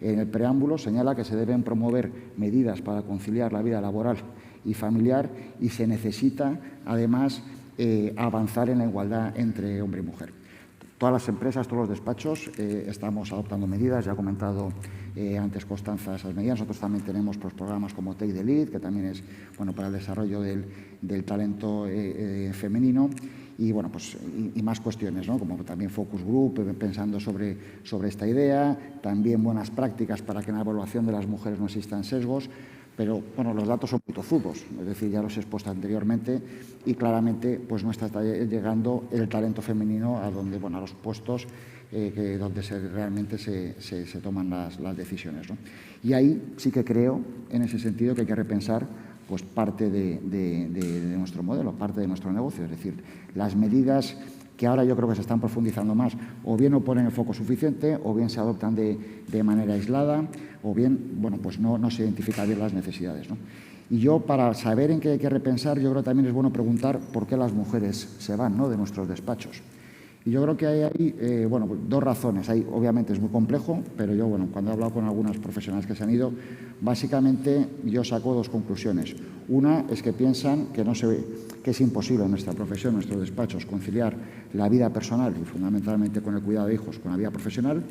en el preámbulo, señala que se deben promover medidas para conciliar la vida laboral y familiar y se necesita, además, avanzar en la igualdad entre hombre y mujer. Todas las empresas, todos los despachos estamos adoptando medidas, ya ha comentado antes Constanza esas medidas. Nosotros también tenemos pues, programas como Take the Lead, que también es bueno, para el desarrollo del talento femenino y, bueno, pues, y más cuestiones, ¿no? Como también Focus Group, pensando sobre esta idea, también buenas prácticas para que en la evaluación de las mujeres no existan sesgos. Pero bueno, los datos son muy tozudos, es decir, ya los he expuesto anteriormente y claramente pues no está llegando el talento femenino a donde, bueno, a los puestos donde realmente se toman las decisiones, ¿no? Y ahí sí que creo, en ese sentido, que hay que repensar pues parte de nuestro modelo, parte de nuestro negocio, es decir, las medidas que ahora yo creo que se están profundizando más, o bien no ponen el foco suficiente, o bien se adoptan de manera aislada, o bien, bueno, pues no se identifican bien las necesidades, ¿no? Y yo, para saber en qué hay que repensar, yo creo que también es bueno preguntar por qué las mujeres se van, ¿no?, de nuestros despachos. Y yo creo que hay ahí, bueno, dos razones. Obviamente es muy complejo, pero yo, bueno, cuando he hablado con algunos profesionales que se han ido, básicamente yo saco dos conclusiones. Una es que piensan que es imposible en nuestra profesión, en nuestros despachos, conciliar la vida personal y fundamentalmente con el cuidado de hijos con la vida profesional.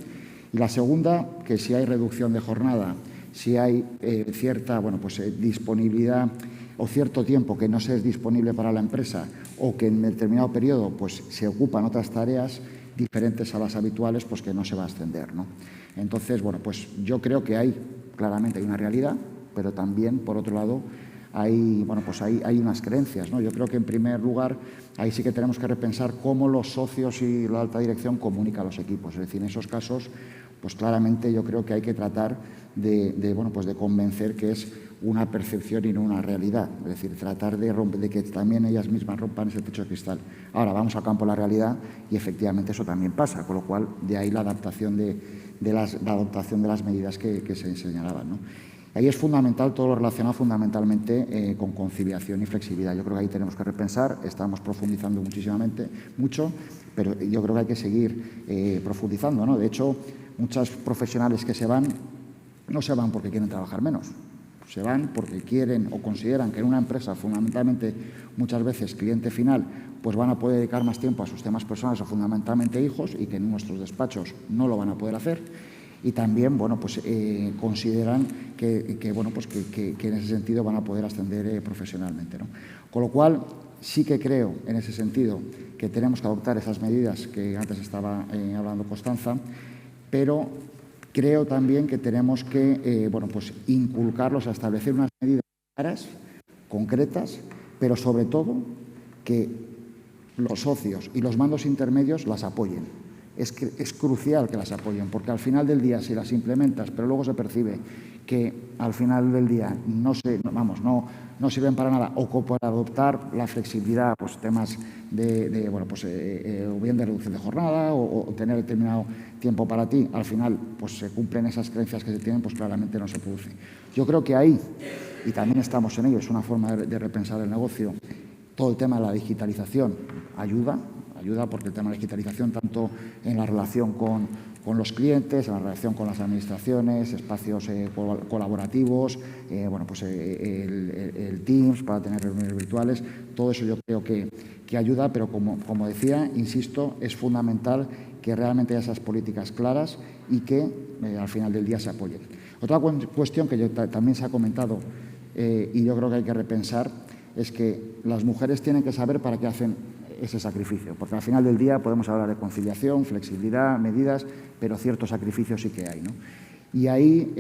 Y la segunda, que si hay reducción de jornada, si hay cierta, bueno, pues, disponibilidad o cierto tiempo que no se es disponible para la empresa o que en determinado periodo pues, se ocupan otras tareas diferentes a las habituales, pues que no se va a ascender, ¿no? Entonces, bueno, pues yo creo que claramente hay una realidad, pero también, por otro lado, hay unas creencias, ¿no? Yo creo que, en primer lugar, ahí sí que tenemos que repensar cómo los socios y la alta dirección comunican a los equipos. Es decir, en esos casos, pues claramente yo creo que hay que tratar de convencer que es una percepción y no una realidad. Es decir, tratar de que también ellas mismas rompan ese techo de cristal. Ahora vamos al campo de la realidad y efectivamente eso también pasa, con lo cual de ahí la adaptación de las medidas que se señalaban, ¿no? Ahí es fundamental todo lo relacionado fundamentalmente con conciliación y flexibilidad. Yo creo que ahí tenemos que repensar, estamos profundizando mucho, pero yo creo que hay que seguir profundizando, ¿no? De hecho, muchos profesionales que se van, no se van porque quieren trabajar menos, se van porque quieren o consideran que en una empresa, fundamentalmente muchas veces cliente final, pues van a poder dedicar más tiempo a sus temas personales o fundamentalmente hijos, y que en nuestros despachos no lo van a poder hacer. Y también, bueno, pues consideran que en ese sentido van a poder ascender profesionalmente, ¿no? Con lo cual, sí que creo en ese sentido que tenemos que adoptar esas medidas que antes estaba hablando Constanza, pero creo también que tenemos que inculcarlos a establecer unas medidas claras, concretas, pero sobre todo que los socios y los mandos intermedios las apoyen. Es crucial que las apoyen, porque al final del día, si las implementas, pero luego se percibe que al final del día no sirven para nada, o para adoptar la flexibilidad, pues temas o bien de reducción de jornada o tener determinado tiempo para ti, al final pues se cumplen esas creencias que se tienen, pues claramente no se produce. Yo creo que ahí, y también estamos en ello, es una forma de repensar el negocio, todo el tema de la digitalización ayuda porque el tema de la digitalización, tanto en la relación con los clientes, en la relación con las administraciones, espacios colaborativos, el Teams para tener reuniones virtuales, todo eso yo creo que ayuda, pero como decía, insisto, es fundamental que realmente haya esas políticas claras y que al final del día se apoyen. Otra cuestión que también se ha comentado y yo creo que hay que repensar es que las mujeres tienen que saber para qué hacen ese sacrificio, porque al final del día podemos hablar de conciliación, flexibilidad, medidas, pero ciertos sacrificios sí que hay, ¿no? Y ahí,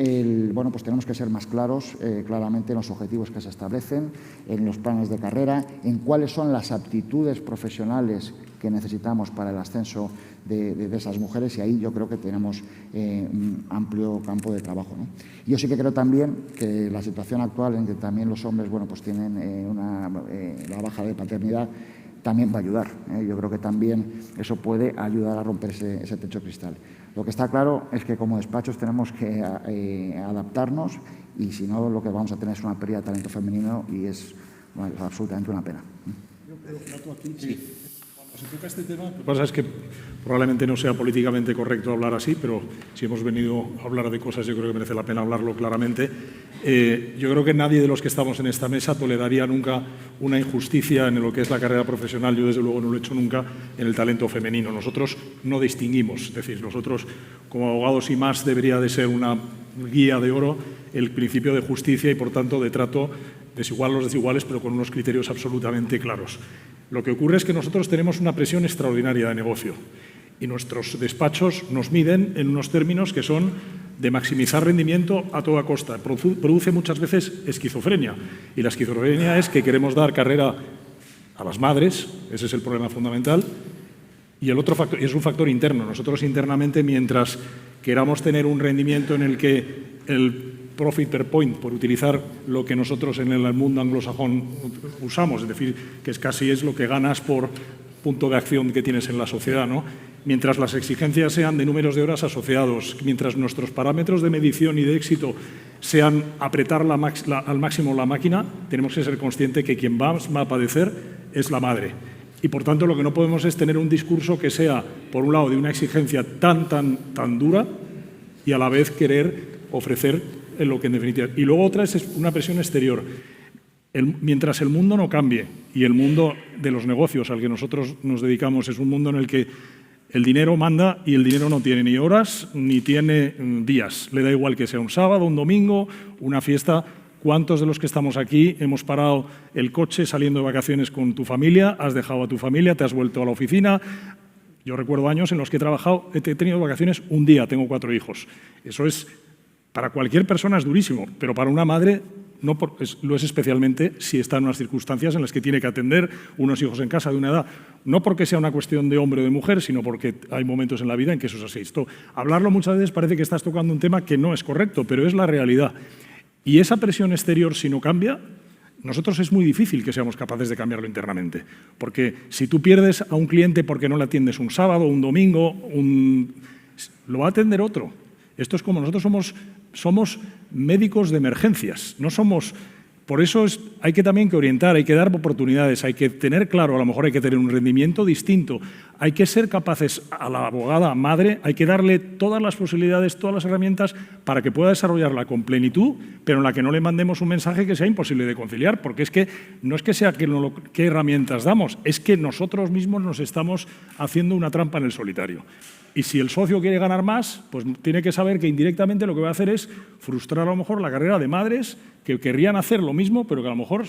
pues tenemos que ser más claros, claramente, en los objetivos que se establecen, en los planes de carrera, en cuáles son las aptitudes profesionales que necesitamos para el ascenso de esas mujeres, y ahí yo creo que tenemos un amplio campo de trabajo, ¿no? Yo sí que creo también que la situación actual en que también los hombres, pues tienen la baja de paternidad, también va a ayudar, ¿eh? Yo creo que también eso puede ayudar a romper ese techo de cristal. Lo que está claro es que como despachos tenemos que adaptarnos, y si no, lo que vamos a tener es una pérdida de talento femenino, y es absolutamente una pena. Cuando se toca este tema, lo que pasa es que probablemente no sea políticamente correcto hablar así, pero si hemos venido a hablar de cosas, yo creo que merece la pena hablarlo claramente. Yo creo que nadie de los que estamos en esta mesa toleraría nunca una injusticia en lo que es la carrera profesional. Yo, desde luego, no lo he hecho nunca en el talento femenino. Nosotros no distinguimos. Es decir, nosotros, como abogados y más, debería de ser una guía de oro el principio de justicia y, por tanto, de trato desigual a los desiguales, pero con unos criterios absolutamente claros. Lo que ocurre es que nosotros tenemos una presión extraordinaria de negocio, y nuestros despachos nos miden en unos términos que son de maximizar rendimiento a toda costa. Produce muchas veces esquizofrenia, y la esquizofrenia es que queremos dar carrera a las madres, ese es el problema fundamental, y el otro factor, y es un factor interno. Nosotros internamente, mientras queramos tener un rendimiento en el que el profit per point, por utilizar lo que nosotros en el mundo anglosajón usamos, es decir, que casi es lo que ganas por punto de acción que tienes en la sociedad, ¿no? Mientras las exigencias sean de números de horas asociados, mientras nuestros parámetros de medición y de éxito sean apretar al máximo la máquina, tenemos que ser conscientes que quien va a padecer es la madre. Y, por tanto, lo que no podemos es tener un discurso que sea, por un lado, de una exigencia tan dura y a la vez querer ofrecer lo que en definitiva. Y luego otra es una presión exterior. Mientras el mundo no cambie, y el mundo de los negocios al que nosotros nos dedicamos es un mundo en el que el dinero manda y el dinero no tiene ni horas ni tiene días. Le da igual que sea un sábado, un domingo, una fiesta. ¿Cuántos de los que estamos aquí hemos parado el coche saliendo de vacaciones con tu familia, has dejado a tu familia, te has vuelto a la oficina? Yo recuerdo años en los que he tenido vacaciones un día, tengo 4 hijos. Eso es, para cualquier persona es durísimo, pero para una madre lo es especialmente si está en unas circunstancias en las que tiene que atender unos hijos en casa de una edad. No porque sea una cuestión de hombre o de mujer, sino porque hay momentos en la vida en que eso es así. Hablarlo muchas veces parece que estás tocando un tema que no es correcto, pero es la realidad. Y esa presión exterior, si no cambia, nosotros es muy difícil que seamos capaces de cambiarlo internamente. Porque si tú pierdes a un cliente porque no le atiendes un sábado, un domingo, lo va a atender otro. Esto es como nosotros somos médicos de emergencias, no somos... Por eso hay que también que orientar, hay que dar oportunidades, hay que tener claro, a lo mejor hay que tener un rendimiento distinto, hay que ser capaces a la abogada madre, hay que darle todas las posibilidades, todas las herramientas para que pueda desarrollarla con plenitud, pero en la que no le mandemos un mensaje que sea imposible de conciliar, porque es que no es que sea qué herramientas damos, es que nosotros mismos nos estamos haciendo una trampa en el solitario. Y si el socio quiere ganar más, pues tiene que saber que indirectamente lo que va a hacer es frustrar a lo mejor la carrera de madres que querrían hacer lo mismo, pero que a lo mejor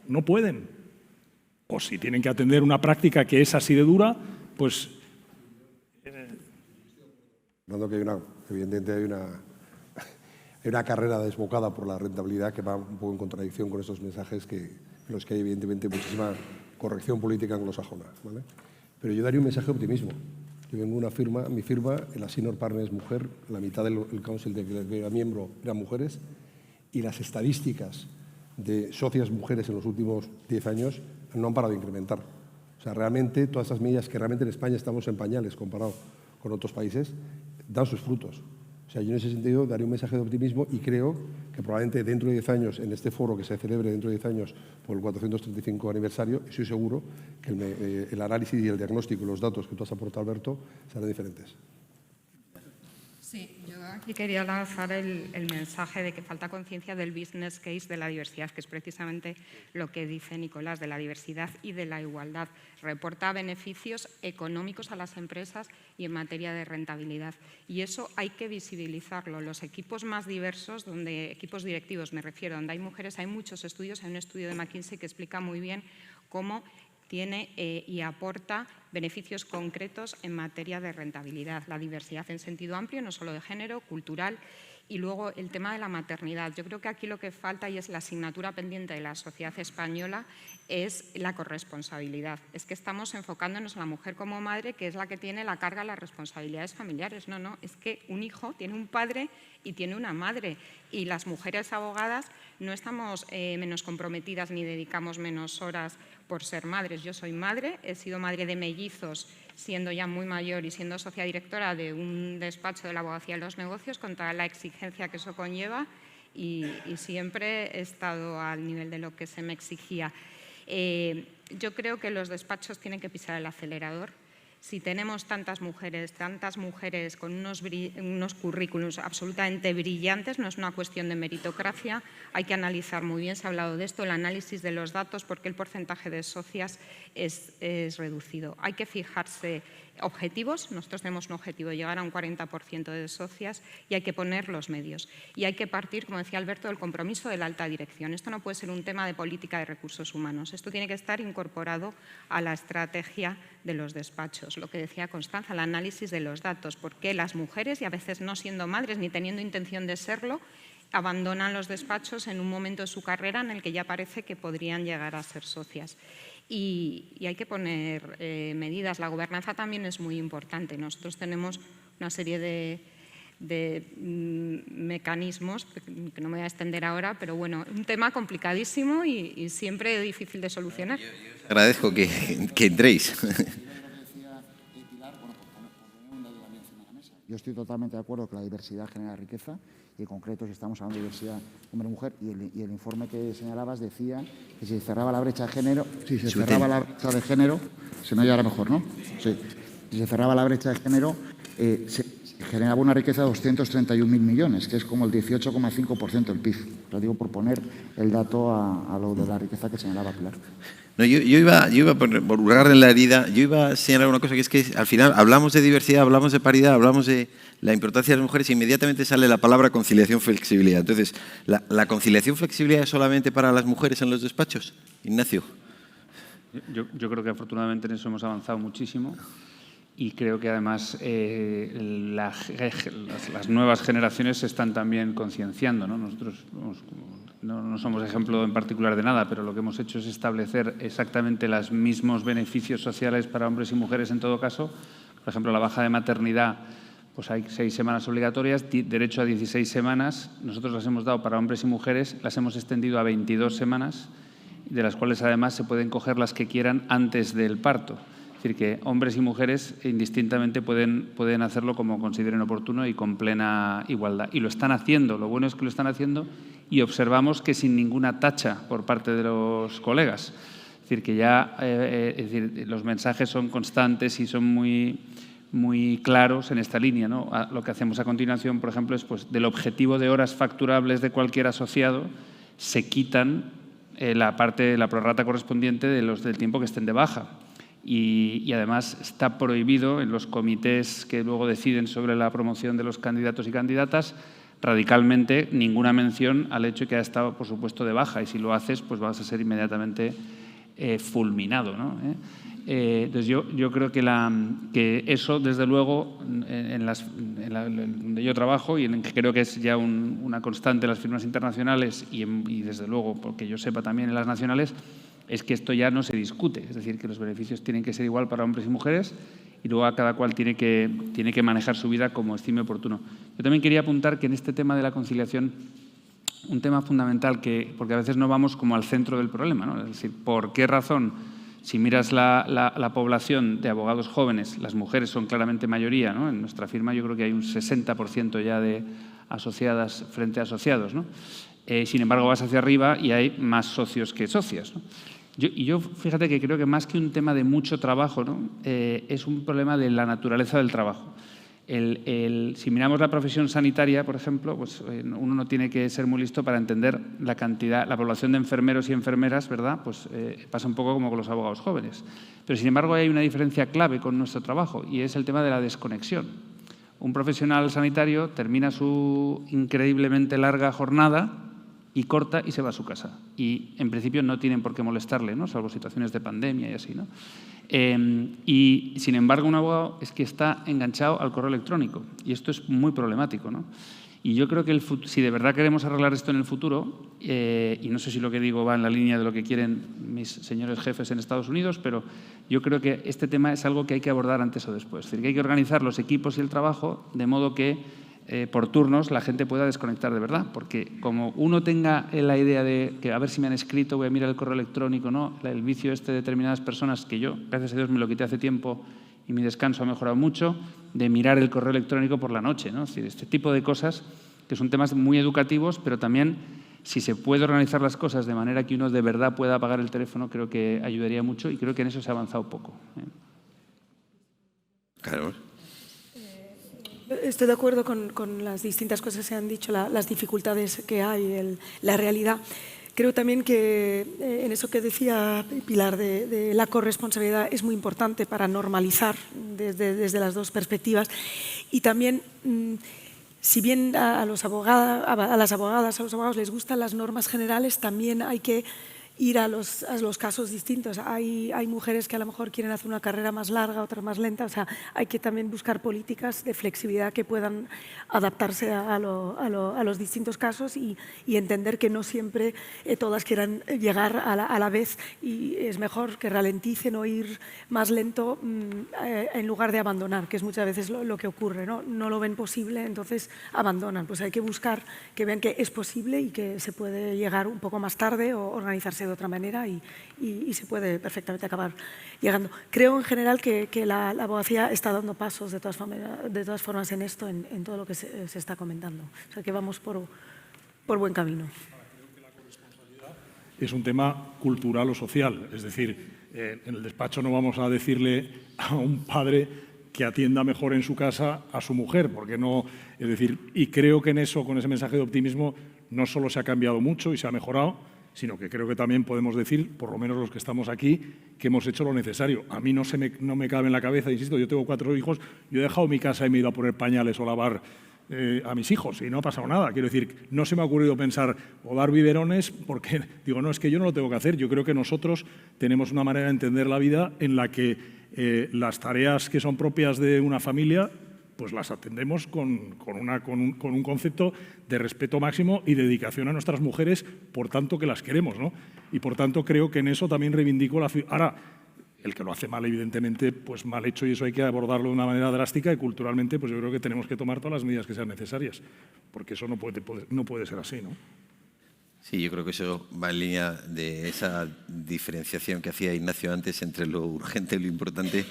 no pueden. O si tienen que atender una práctica que es así de dura, pues... Evidentemente hay una carrera desbocada por la rentabilidad que va un poco en contradicción con esos mensajes en los que hay evidentemente muchísima corrección política anglosajona, ¿vale? Pero yo daría un mensaje de optimismo. Yo vengo de una firma, mi firma, la Senior Partner es mujer, la mitad del council de que era miembro eran mujeres, y las estadísticas de socias mujeres en los últimos 10 años no han parado de incrementar. O sea, realmente todas esas medidas que realmente en España estamos en pañales comparado con otros países, dan sus frutos. O sea, yo en ese sentido daría un mensaje de optimismo y creo que probablemente dentro de 10 años, en este foro que se celebre dentro de 10 años por el 435 aniversario, estoy seguro que el análisis y el diagnóstico y los datos que tú has aportado, Alberto, serán diferentes. Sí, yo aquí quería lanzar el mensaje de que falta conciencia del business case de la diversidad, que es precisamente lo que dice Nicolás, de la diversidad y de la igualdad. Reporta beneficios económicos a las empresas y en materia de rentabilidad. Y eso hay que visibilizarlo. Los equipos más diversos, equipos directivos me refiero, donde hay mujeres, hay muchos estudios. Hay un estudio de McKinsey que explica muy bien cómo tiene y aporta beneficios concretos en materia de rentabilidad. La diversidad en sentido amplio, no solo de género, cultural, y luego el tema de la maternidad. Yo creo que aquí lo que falta, y es la asignatura pendiente de la sociedad española, es la corresponsabilidad. Es que estamos enfocándonos en la mujer como madre, que es la que tiene la carga de las responsabilidades familiares. No, es que un hijo tiene un padre y tiene una madre. Y las mujeres abogadas no estamos menos comprometidas ni dedicamos menos horas por ser madres. Yo soy madre, he sido madre de mellizos siendo ya muy mayor y siendo socia directora de un despacho de la abogacía de los negocios, con toda la exigencia que eso conlleva, y siempre he estado al nivel de lo que se me exigía. Yo creo que los despachos tienen que pisar el acelerador. Si tenemos tantas mujeres con unos currículums absolutamente brillantes, no es una cuestión de meritocracia, hay que analizar muy bien, se ha hablado de esto, el análisis de los datos, porque el porcentaje de socias es reducido. Hay que fijarse objetivos, nosotros tenemos un objetivo de llegar a un 40% de socias, y hay que poner los medios. Y hay que partir, como decía Alberto, del compromiso de la alta dirección. Esto no puede ser un tema de política de recursos humanos, esto tiene que estar incorporado a la estrategia de los despachos. Lo que decía Constanza, el análisis de los datos, porque las mujeres, y a veces no siendo madres ni teniendo intención de serlo, abandonan los despachos en un momento de su carrera en el que ya parece que podrían llegar a ser socias. Y hay que poner medidas. La gobernanza también es muy importante. Nosotros tenemos una serie de mecanismos, que no me voy a extender ahora, pero bueno, un tema complicadísimo y siempre difícil de solucionar. Yo os agradezco que entréis. Yo estoy totalmente de acuerdo que la diversidad genera riqueza y en concreto si estamos hablando de diversidad hombre-mujer y el informe que señalabas decía que si se cerraba la brecha de género, de género, se me oye ahora mejor, ¿no? Sí. Si se cerraba la brecha de género, se generaba una riqueza de 231.000 millones, que es como el 18,5% del PIB. Lo digo por poner el dato a lo de la riqueza que señalaba Pilar. No, yo iba por hurgar en la herida, yo iba a señalar una cosa, que es que al final hablamos de diversidad, hablamos de paridad, hablamos de la importancia de las mujeres y inmediatamente sale la palabra conciliación-flexibilidad. Entonces, ¿la conciliación-flexibilidad es solamente para las mujeres en los despachos? Ignacio. Yo creo que afortunadamente en eso hemos avanzado muchísimo y creo que además las nuevas generaciones se están también concienciando, ¿no? Nosotros no somos ejemplo en particular de nada, pero lo que hemos hecho es establecer exactamente los mismos beneficios sociales para hombres y mujeres en todo caso. Por ejemplo, la baja de maternidad, pues hay 6 semanas obligatorias, derecho a 16 semanas. Nosotros las hemos dado para hombres y mujeres, las hemos extendido a 22 semanas, de las cuales además se pueden coger las que quieran antes del parto. Es decir, que hombres y mujeres indistintamente pueden hacerlo como consideren oportuno y con plena igualdad. Y lo están haciendo, lo bueno es que lo están haciendo y observamos que sin ninguna tacha por parte de los colegas. Es decir, que ya los mensajes son constantes y son muy claros en esta línea, ¿no? Lo que hacemos a continuación, por ejemplo, es pues, del objetivo de horas facturables de cualquier asociado, se quitan la prorrata correspondiente del tiempo que estén de baja. Y además está prohibido en los comités que luego deciden sobre la promoción de los candidatos y candidatas radicalmente ninguna mención al hecho de que ha estado, por supuesto, de baja. Y si lo haces, pues vas a ser inmediatamente fulminado, ¿no? Entonces yo creo que eso, desde luego, donde yo trabajo y en que creo que es ya una constante en las firmas internacionales y desde luego, porque yo sepa también en las nacionales, es que esto ya no se discute. Es decir, que los beneficios tienen que ser igual para hombres y mujeres y luego a cada cual tiene que manejar su vida como estime oportuno. Yo también quería apuntar que en este tema de la conciliación, un tema fundamental, porque a veces no vamos como al centro del problema, ¿no? Es decir, ¿por qué razón? Si miras la población de abogados jóvenes, las mujeres son claramente mayoría, ¿no? En nuestra firma yo creo que hay un 60% ya de asociadas frente a asociados, ¿no? Sin embargo, vas hacia arriba y hay más socios que socias, ¿no? Yo fíjate que creo que más que un tema de mucho trabajo, ¿no? Es un problema de la naturaleza del trabajo. Si miramos la profesión sanitaria, por ejemplo, pues uno no tiene que ser muy listo para entender la población de enfermeros y enfermeras, ¿verdad? Pues pasa un poco como con los abogados jóvenes. Pero, sin embargo, hay una diferencia clave con nuestro trabajo y es el tema de la desconexión. Un profesional sanitario termina su increíblemente larga jornada y corta y se va a su casa. Y, en principio, no tienen por qué molestarle, ¿no? Salvo situaciones de pandemia y así, ¿no? Y, sin embargo, un abogado es que está enganchado al correo electrónico y esto es muy problemático, ¿no? Y yo creo que si de verdad queremos arreglar esto en el futuro, y no sé si lo que digo va en la línea de lo que quieren mis señores jefes en Estados Unidos, pero yo creo que este tema es algo que hay que abordar antes o después. Es decir, que hay que organizar los equipos y el trabajo de modo que por turnos la gente pueda desconectar de verdad, porque como uno tenga la idea de que a ver si me han escrito, voy a mirar el correo electrónico, ¿no? El vicio de determinadas personas, que yo, gracias a Dios, me lo quité hace tiempo y mi descanso ha mejorado mucho, de mirar el correo electrónico por la noche, ¿no? Es decir, este tipo de cosas que son temas muy educativos, pero también si se puede organizar las cosas de manera que uno de verdad pueda apagar el teléfono, creo que ayudaría mucho y creo que en eso se ha avanzado poco. Claro. Estoy de acuerdo con las distintas cosas que se han dicho, las dificultades que hay, la realidad. Creo también que en eso que decía Pilar de la corresponsabilidad es muy importante para normalizar desde las dos perspectivas. Y también, si bien a las abogadas, a los abogados les gustan las normas generales, también hay que ir a los casos distintos. Hay mujeres que a lo mejor quieren hacer una carrera más larga, otras más lenta. O sea, hay que también buscar políticas de flexibilidad que puedan adaptarse a los distintos casos y entender que no siempre todas quieran llegar a la vez y es mejor que ralenticen o ir más lento en lugar de abandonar, que es muchas veces lo que ocurre, ¿no? No lo ven posible, entonces abandonan. Pues hay que buscar que vean que es posible y que se puede llegar un poco más tarde o organizarse de de otra manera y se puede perfectamente acabar llegando. Creo en general que la abogacía está dando pasos de todas formas en esto, en todo lo que se está comentando. O sea que vamos por buen camino. Es un tema cultural o social, es decir, en el despacho no vamos a decirle a un padre que atienda mejor en su casa a su mujer, porque no, es decir, y creo que en eso, con ese mensaje de optimismo, no solo se ha cambiado mucho y se ha mejorado, sino que creo que también podemos decir, por lo menos los que estamos aquí, que hemos hecho lo necesario. A mí no me cabe en la cabeza, insisto, yo tengo 4 hijos, yo he dejado mi casa y me he ido a poner pañales o lavar a mis hijos y no ha pasado nada. Quiero decir, no se me ha ocurrido pensar o dar biberones porque, digo, no, es que yo no lo tengo que hacer. Yo creo que nosotros tenemos una manera de entender la vida en la que las tareas que son propias de una familia pues las atendemos con un concepto de respeto máximo y dedicación a nuestras mujeres, por tanto que las queremos, ¿no? Y por tanto creo que en eso también reivindico la... Ahora, el que lo hace mal, evidentemente, pues mal hecho, y eso hay que abordarlo de una manera drástica, y culturalmente pues yo creo que tenemos que tomar todas las medidas que sean necesarias, porque eso no puede ser así, ¿no? Sí, yo creo que eso va en línea de esa diferenciación que hacía Ignacio antes entre lo urgente y lo importante.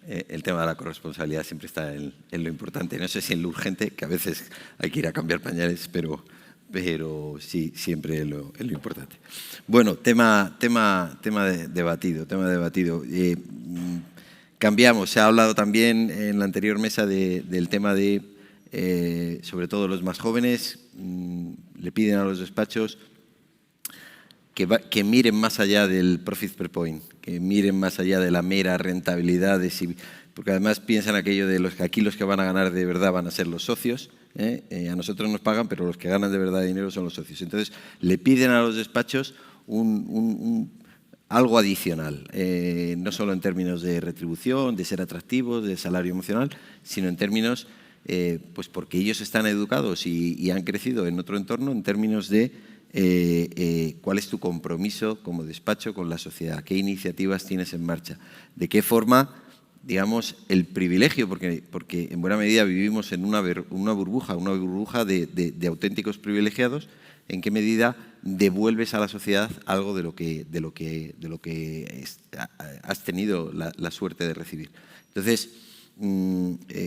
El tema de la corresponsabilidad siempre está en lo importante. No sé si en lo urgente, que a veces hay que ir a cambiar pañales, pero sí, siempre en lo importante. Bueno, tema debatido. Cambiamos. Se ha hablado también en la anterior mesa del tema de, sobre todo los más jóvenes, le piden a los despachos que miren más allá del profit per point, que miren más allá de la mera rentabilidad, porque además piensan aquello de que aquí los que van a ganar de verdad van a ser los socios. A nosotros nos pagan, pero los que ganan de verdad dinero son los socios. Entonces, le piden a los despachos algo adicional, no solo en términos de retribución, de ser atractivos, de salario emocional, sino en términos, pues porque ellos están educados y han crecido en otro entorno, en términos de cuál es tu compromiso como despacho con la sociedad, qué iniciativas tienes en marcha, de qué forma, digamos, el privilegio, porque en buena medida vivimos en una burbuja de auténticos privilegiados, en qué medida devuelves a la sociedad algo de lo que has tenido la suerte de recibir. Entonces,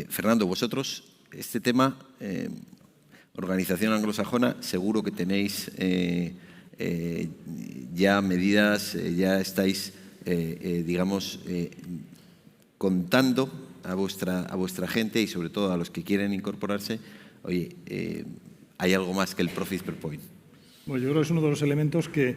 Fernando, vosotros, este tema, organización anglosajona, seguro que tenéis ya medidas, ya estáis, digamos, contando a vuestra gente y sobre todo a los que quieren incorporarse, oye, hay algo más que el profit per point. Bueno, yo creo que es uno de los elementos que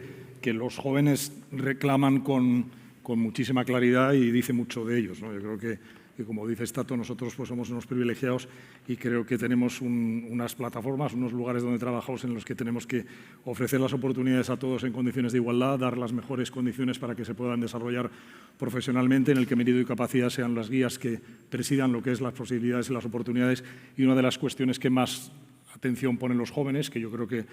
los jóvenes reclaman con muchísima claridad y dice mucho de ellos, ¿no? Yo creo que como dice Tato, nosotros pues somos unos privilegiados y creo que tenemos unas plataformas, unos lugares donde trabajamos en los que tenemos que ofrecer las oportunidades a todos en condiciones de igualdad, dar las mejores condiciones para que se puedan desarrollar profesionalmente, en el que mérito y capacidad sean las guías que presidan lo que es las posibilidades y las oportunidades. Y una de las cuestiones que más atención ponen los jóvenes, que yo creo que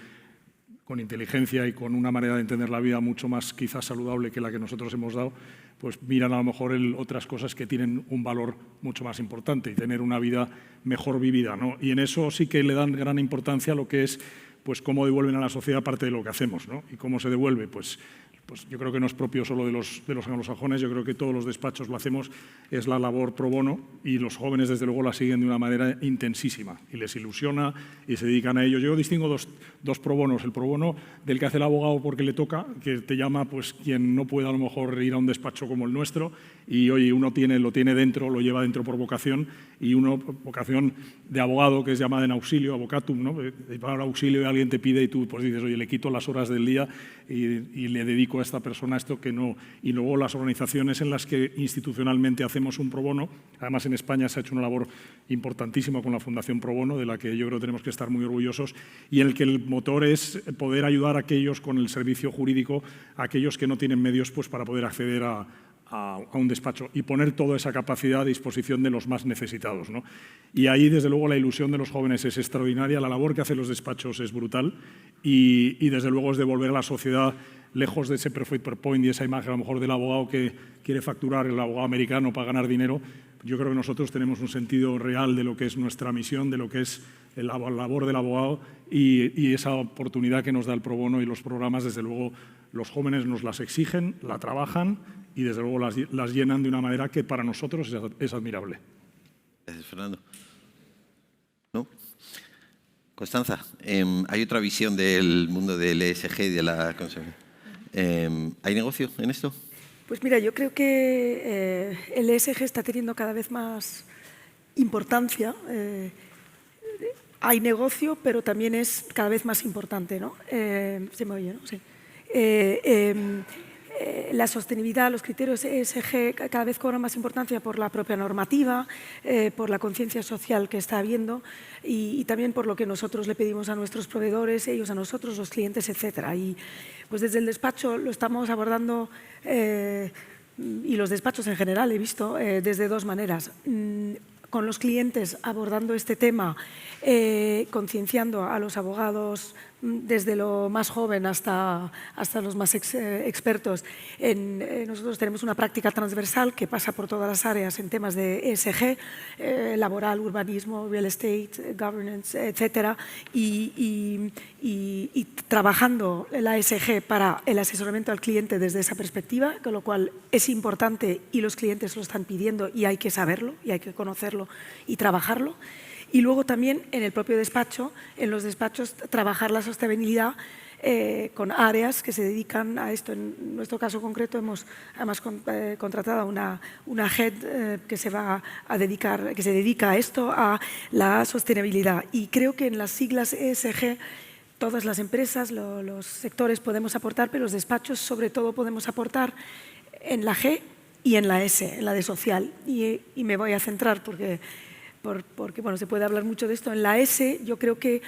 con inteligencia y con una manera de entender la vida mucho más quizás saludable que la que nosotros hemos dado, pues miran a lo mejor otras cosas que tienen un valor mucho más importante y tener una vida mejor vivida, ¿no? Y en eso sí que le dan gran importancia a lo que es pues cómo devuelven a la sociedad parte de lo que hacemos, ¿no? Y cómo se devuelve, pues yo creo que no es propio solo de los anglosajones, yo creo que todos los despachos lo hacemos, es la labor pro bono y los jóvenes desde luego la siguen de una manera intensísima y les ilusiona y se dedican a ello. Yo distingo dos pro bonos, el pro bono del que hace el abogado porque le toca, que te llama pues quien no puede a lo mejor ir a un despacho como el nuestro y oye, uno lo tiene dentro, lo lleva dentro por vocación y uno vocación de abogado que es llamada en auxilio, avocatum, ¿no? Para auxilio y alguien te pide y tú pues dices, oye, le quito las horas del día y le dedico a esta persona esto que no. Y luego las organizaciones en las que institucionalmente hacemos un pro bono, además en España se ha hecho una labor importantísima con la Fundación Pro Bono, de la que yo creo que tenemos que estar muy orgullosos, y en el que el motor es poder ayudar a aquellos con el servicio jurídico, a aquellos que no tienen medios pues, para poder acceder a un despacho y poner toda esa capacidad a disposición de los más necesitados, ¿no? Y ahí, desde luego, la ilusión de los jóvenes es extraordinaria, la labor que hacen los despachos es brutal y desde luego, es devolver a la sociedad lejos de ese perfect point y esa imagen a lo mejor del abogado que quiere facturar, el abogado americano para ganar dinero, yo creo que nosotros tenemos un sentido real de lo que es nuestra misión, de lo que es la labor del abogado y esa oportunidad que nos da el pro bono y los programas, desde luego, los jóvenes nos las exigen, la trabajan y desde luego las llenan de una manera que para nosotros es admirable. Gracias, Fernando. ¿No? Constanza, hay otra visión del mundo del ESG y de la conservación. ¿Hay negocio en esto? Pues mira, yo creo que el ESG está teniendo cada vez más importancia. Hay negocio, pero también es cada vez más importante, ¿no? ¿Se me oye, no? Sí. La sostenibilidad, los criterios ESG cada vez cobran más importancia por la propia normativa, por la conciencia social que está habiendo y también por lo que nosotros le pedimos a nuestros proveedores, ellos a nosotros, los clientes, etcétera. Y pues desde el despacho lo estamos abordando y los despachos en general he visto desde dos maneras. Con los clientes abordando este tema, concienciando a los abogados desde lo más joven hasta los más expertos. Nosotros tenemos una práctica transversal que pasa por todas las áreas en temas de ESG, laboral, urbanismo, real estate, governance, etcétera, y trabajando la ESG para el asesoramiento al cliente desde esa perspectiva, con lo cual es importante y los clientes lo están pidiendo y hay que saberlo y hay que conocerlo y trabajarlo. Y luego también en el propio despacho, en los despachos, trabajar la sostenibilidad con áreas que se dedican a esto. En nuestro caso concreto hemos además contratado a una head que se dedica a esto, a la sostenibilidad. Y creo que en las siglas ESG todas las empresas, los sectores podemos aportar, pero los despachos sobre todo podemos aportar en la G y en la S, en la de social. Y me voy a centrar porque bueno, se puede hablar mucho de esto. En la S yo creo que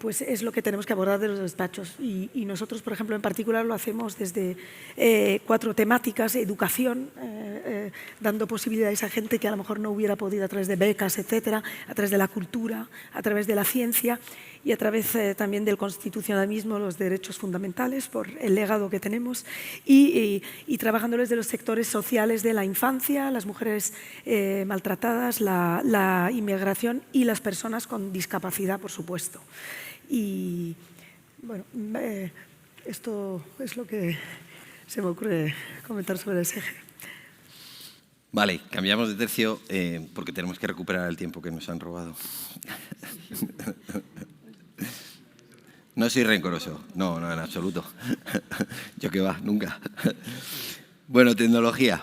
pues es lo que tenemos que abordar de los despachos y nosotros, por ejemplo, en particular lo hacemos desde 4 temáticas: educación, dando posibilidades a gente que a lo mejor no hubiera podido a través de becas, etcétera, a través de la cultura, a través de la ciencia y a través también del constitucionalismo, los derechos fundamentales, por el legado que tenemos y trabajando desde los sectores sociales de la infancia, las mujeres maltratadas, la inmigración y las personas con discapacidad, por supuesto. Y bueno, esto es lo que se me ocurre comentar sobre el ESG. Vale, cambiamos de tercio porque tenemos que recuperar el tiempo que nos han robado. No soy rencoroso, no, en absoluto. Yo qué va, nunca. Bueno, tecnología,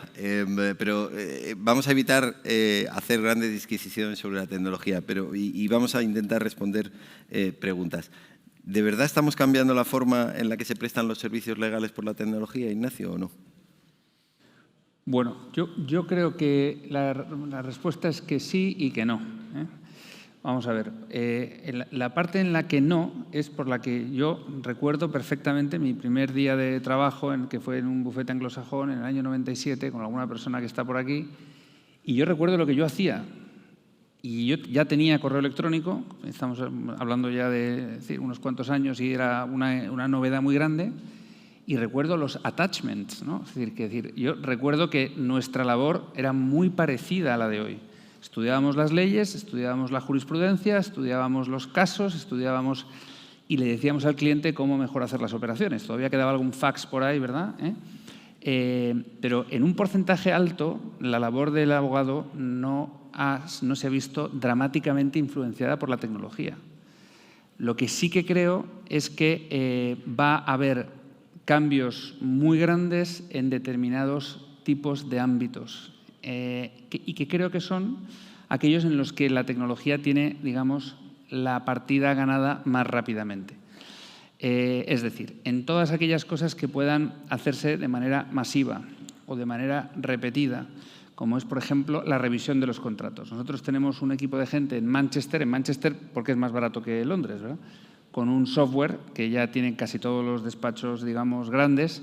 pero vamos a evitar hacer grandes disquisiciones sobre la tecnología, y vamos a intentar responder preguntas. ¿De verdad estamos cambiando la forma en la que se prestan los servicios legales por la tecnología, Ignacio, o no? Bueno, yo creo que la respuesta es que sí y que no. Vamos a ver, la parte en la que no es por la que yo recuerdo perfectamente mi primer día de trabajo, que fue en un bufete anglosajón en el año 97, con alguna persona que está por aquí, y yo recuerdo lo que yo hacía. Y yo ya tenía correo electrónico, estamos hablando ya de unos cuantos años y era una novedad muy grande, y recuerdo los attachments, ¿no? Es decir, yo recuerdo que nuestra labor era muy parecida a la de hoy. Estudiábamos las leyes, estudiábamos la jurisprudencia, estudiábamos los casos, y le decíamos al cliente cómo mejor hacer las operaciones. Todavía quedaba algún fax por ahí, ¿verdad? Pero en un porcentaje alto, la labor del abogado no se ha visto dramáticamente influenciada por la tecnología. Lo que sí que creo es que va a haber cambios muy grandes en determinados tipos de ámbitos y que creo que son aquellos en los que la tecnología tiene, digamos, la partida ganada más rápidamente. Es decir, en todas aquellas cosas que puedan hacerse de manera masiva o de manera repetida, como es, por ejemplo, la revisión de los contratos. Nosotros tenemos un equipo de gente en Manchester porque es más barato que Londres, ¿verdad?, con un software que ya tienen casi todos los despachos, digamos, grandes,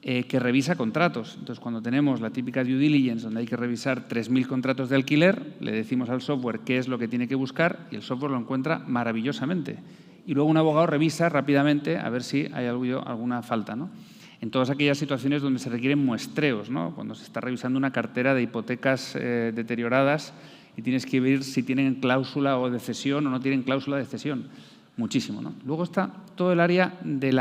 que revisa contratos. Entonces, cuando tenemos la típica due diligence, donde hay que revisar 3.000 contratos de alquiler, le decimos al software qué es lo que tiene que buscar y el software lo encuentra maravillosamente. y luego un abogado revisa rápidamente a ver si hay alguna falta, ¿no? En todas aquellas situaciones donde se requieren muestreos, ¿no? Cuando se está revisando una cartera de hipotecas deterioradas y tienes que ver si tienen cláusula o de cesión o no tienen cláusula de cesión. Muchísimo, ¿no? Luego está todo el área de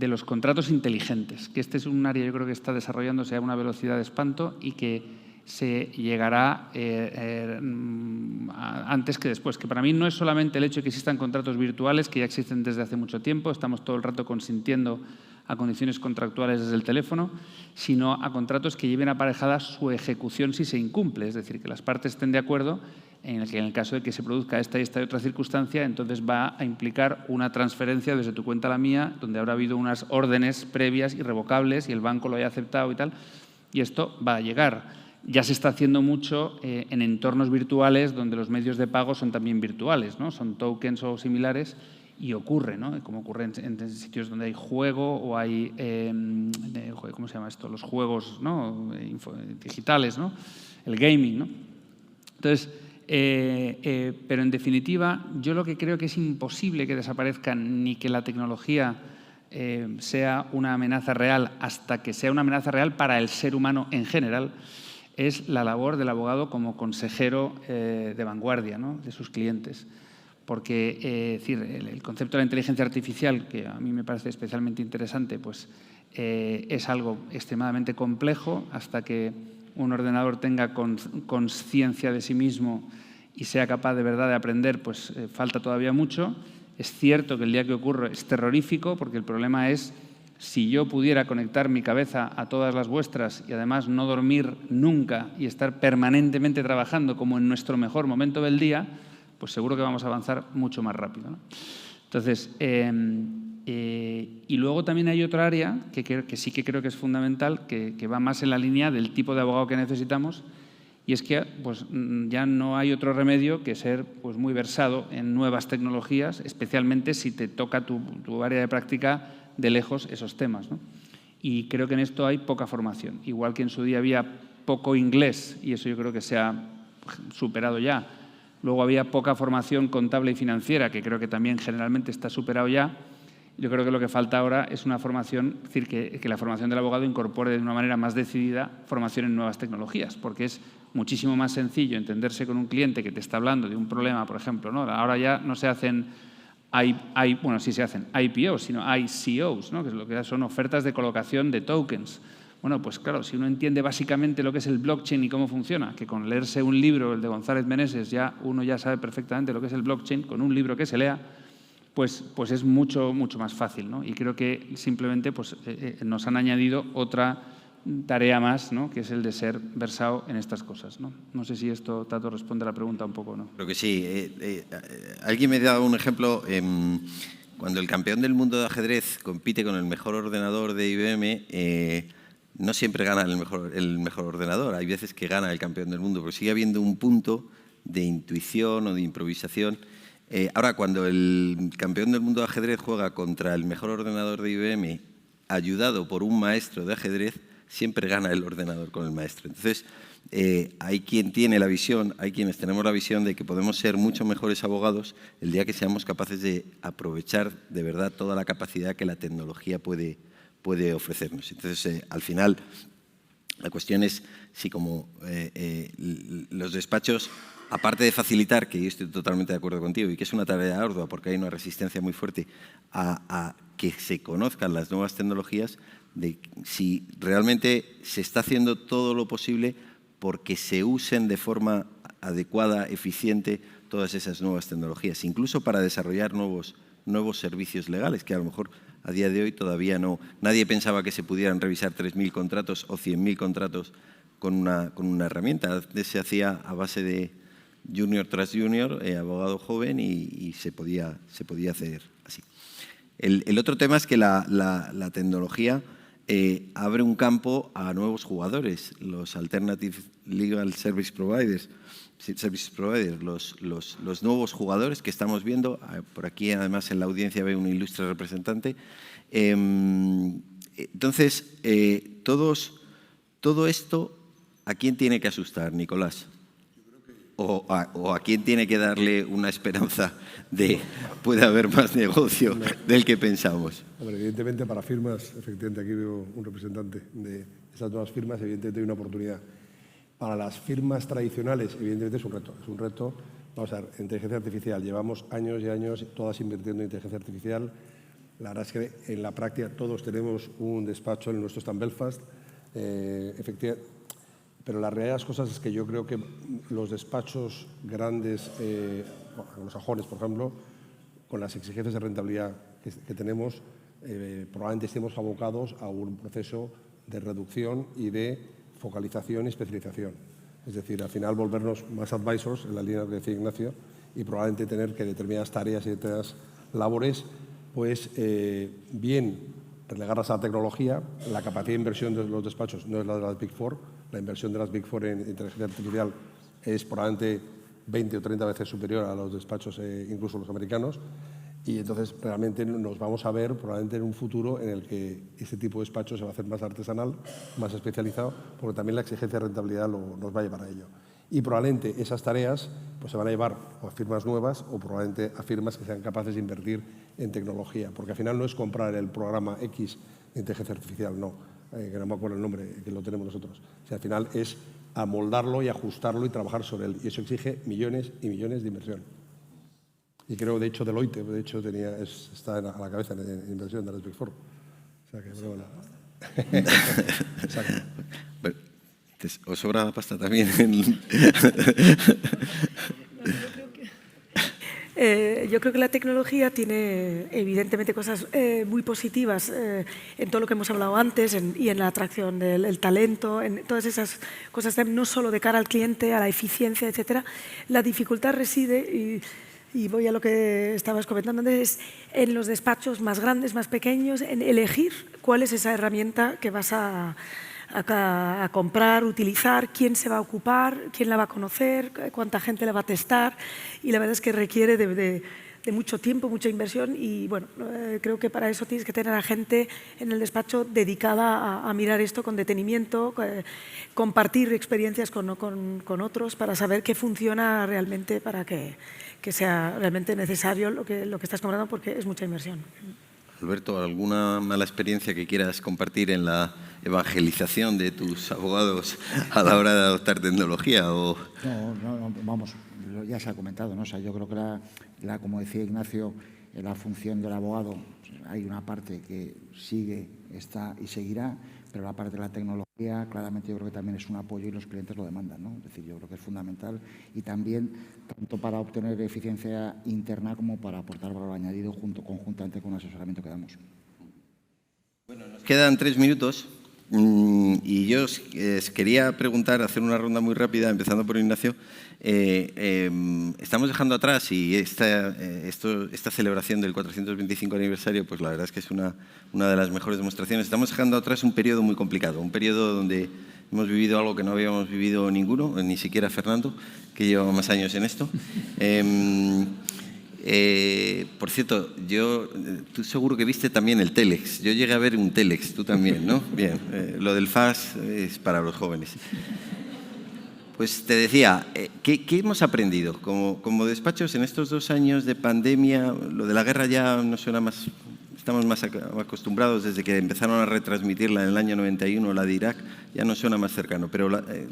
los contratos inteligentes, que este es un área yo creo que está desarrollándose a una velocidad de espanto y que se llegará antes que después, que para mí no es solamente el hecho de que existan contratos virtuales, que ya existen desde hace mucho tiempo, estamos todo el rato consintiendo a condiciones contractuales desde el teléfono, sino a contratos que lleven aparejada su ejecución si se incumple, es decir, que las partes estén de acuerdo en el que en el caso de que se produzca esta y esta y otra circunstancia, entonces va a implicar una transferencia desde tu cuenta a la mía, donde habrá habido unas órdenes previas irrevocables y el banco lo haya aceptado y tal, y esto va a llegar. Ya se está haciendo mucho en entornos virtuales donde los medios de pago son también virtuales, ¿no? Son tokens o similares y ocurre, ¿no? Como ocurre en sitios donde hay juego o hay, ¿cómo se llama esto? Los juegos, ¿no? Digitales, ¿no? El gaming, ¿no? Entonces, pero en definitiva, yo lo que creo que es imposible que desaparezcan ni que la tecnología sea una amenaza real hasta que sea una amenaza real para el ser humano en general, es la labor del abogado como consejero de vanguardia, ¿no? De sus clientes. Porque el concepto de la inteligencia artificial, que a mí me parece especialmente interesante, pues es algo extremadamente complejo. Hasta que un ordenador tenga conciencia de sí mismo y sea capaz de verdad de aprender, pues falta todavía mucho. Es cierto que el día que ocurre es terrorífico, porque el problema es si yo pudiera conectar mi cabeza a todas las vuestras y además no dormir nunca y estar permanentemente trabajando como en nuestro mejor momento del día, pues seguro que vamos a avanzar mucho más rápido, ¿no? Entonces, y luego también hay otra área que sí que creo que es fundamental, que va más en la línea del tipo de abogado que necesitamos, y es que pues, ya no hay otro remedio que ser pues, muy versado en nuevas tecnologías, especialmente si te toca tu área de práctica de lejos esos temas, ¿no? Y creo que en esto hay poca formación. Igual que en su día había poco inglés, y eso yo creo que se ha superado ya. Luego había poca formación contable y financiera, que creo que también generalmente está superado ya. Yo creo que lo que falta ahora es una formación, es decir, que la formación del abogado incorpore de una manera más decidida formación en nuevas tecnologías, porque es muchísimo más sencillo entenderse con un cliente que te está hablando de un problema, por ejemplo, ¿no? Ahora ya no se hacen bueno, sí se hacen IPOs, sino ICOs, ¿no? Que es lo que son ofertas de colocación de tokens. Bueno, pues claro, si uno entiende básicamente lo que es el blockchain y cómo funciona, que con leerse un libro, el de González Meneses, uno ya sabe perfectamente lo que es el blockchain, con un libro que se lea, pues es mucho más fácil, ¿no? Y creo que simplemente pues, nos han añadido otra tarea más, ¿no? Que es el de ser versado en estas cosas, ¿no? No sé si esto, Tato, responde a la pregunta un poco, ¿no? Creo que sí. Alguien me da un ejemplo. Cuando el campeón del mundo de ajedrez compite con el mejor ordenador de IBM, no siempre gana el mejor ordenador. Hay veces que gana el campeón del mundo, pero sigue habiendo un punto de intuición o de improvisación. Ahora, cuando el campeón del mundo de ajedrez juega contra el mejor ordenador de IBM, ayudado por un maestro de ajedrez, siempre gana el ordenador con el maestro. Entonces, hay quien tiene la visión, hay quienes tenemos la visión de que podemos ser mucho mejores abogados el día que seamos capaces de aprovechar de verdad toda la capacidad que la tecnología puede ofrecernos. Entonces, al final, la cuestión es si como los despachos, aparte de facilitar, que yo estoy totalmente de acuerdo contigo y que es una tarea ardua porque hay una resistencia muy fuerte a que se conozcan las nuevas tecnologías, de si realmente se está haciendo todo lo posible porque se usen de forma adecuada, eficiente, todas esas nuevas tecnologías, incluso para desarrollar nuevos servicios legales, que a lo mejor a día de hoy todavía no. Nadie pensaba que se pudieran revisar 3.000 contratos o 100.000 contratos con una herramienta. Se hacía a base de junior tras junior, abogado joven, y se podía hacer así. El otro tema es que la tecnología abre un campo a nuevos jugadores, los Alternative Legal Service Providers, los nuevos jugadores que estamos viendo. Por aquí, además, en la audiencia veo un ilustre representante. Entonces, todo esto, ¿a quién tiene que asustar, Nicolás? o a quién tiene que darle una esperanza de puede haber más negocio del que pensamos? Hombre, evidentemente para firmas, efectivamente aquí veo un representante de esas nuevas firmas, evidentemente hay una oportunidad. Para las firmas tradicionales, evidentemente es un reto. Es un reto, vamos a ver, inteligencia artificial. Llevamos años y años todas invirtiendo en inteligencia artificial. La verdad es que en la práctica todos tenemos un despacho, el nuestro está en Belfast, efectivamente. Pero la realidad de las cosas es que yo creo que los despachos grandes, los sajones, por ejemplo, con las exigencias de rentabilidad que tenemos, probablemente estemos abocados a un proceso de reducción y de focalización y especialización. Es decir, al final volvernos más advisors, en la línea que decía Ignacio, y probablemente tener que determinadas tareas y determinadas labores, pues bien relegarlas a la tecnología. La capacidad de inversión de los despachos no es la de las Big Four. La inversión de las Big Four en inteligencia artificial es probablemente 20 o 30 veces superior a los despachos, incluso los americanos. Y entonces realmente nos vamos a ver probablemente en un futuro en el que este tipo de despacho se va a hacer más artesanal, más especializado, porque también la exigencia de rentabilidad nos va a llevar a ello. Y probablemente esas tareas pues, se van a llevar a firmas nuevas o probablemente a firmas que sean capaces de invertir en tecnología, porque al final no es comprar el programa X de inteligencia artificial, no, que no me acuerdo el nombre, que lo tenemos nosotros. O sea, al final es amoldarlo y ajustarlo y trabajar sobre él, y eso exige millones y millones de inversión. Y creo, de hecho, Deloitte está a la cabeza en inversión de las Big Four. O sea que, pero bueno. Exacto. ¿Os sobra la pasta también? Yo creo que la tecnología tiene evidentemente cosas muy positivas en todo lo que hemos hablado antes y en la atracción del talento, en todas esas cosas, no solo de cara al cliente, a la eficiencia, etcétera. La dificultad reside, y voy a lo que estabas comentando antes, en los despachos más grandes, más pequeños, en elegir cuál es esa herramienta que vas a comprar, utilizar, quién se va a ocupar, quién la va a conocer, cuánta gente la va a testar, y la verdad es que requiere de mucho tiempo, mucha inversión, y bueno, creo que para eso tienes que tener a gente en el despacho dedicada a mirar esto con detenimiento, compartir experiencias con otros para saber qué funciona realmente, para que sea realmente necesario lo que estás comprando, porque es mucha inversión. Alberto, ¿alguna mala experiencia que quieras compartir en la evangelización de tus abogados a la hora de adoptar tecnología? No, vamos, ya se ha comentado, ¿no? O sea, yo creo que, como decía Ignacio, la función del abogado, hay una parte que sigue, está y seguirá, pero la parte de la tecnología, claramente yo creo que también es un apoyo y los clientes lo demandan, ¿no? Es decir, yo creo que es fundamental, y también tanto para obtener eficiencia interna como para aportar valor añadido conjuntamente con el asesoramiento que damos. Bueno, nos quedan 3 minutos y yo os quería preguntar, hacer una ronda muy rápida, empezando por Ignacio. Estamos dejando atrás, y esta celebración del 425 aniversario, pues la verdad es que es una de las mejores demostraciones. Estamos dejando atrás un periodo muy complicado, un periodo donde hemos vivido algo que no habíamos vivido ninguno, ni siquiera Fernando, que lleva más años en esto. Por cierto, tú seguro que viste también el Telex. Yo llegué a ver un Telex, tú también, ¿no? Bien, lo del FAS es para los jóvenes. Pues te decía, ¿qué hemos aprendido como despachos en estos 2 años de pandemia? Lo de la guerra ya no suena más, estamos más acostumbrados desde que empezaron a retransmitirla en el año 91, la de Irak, ya nos suena más cercano. Pero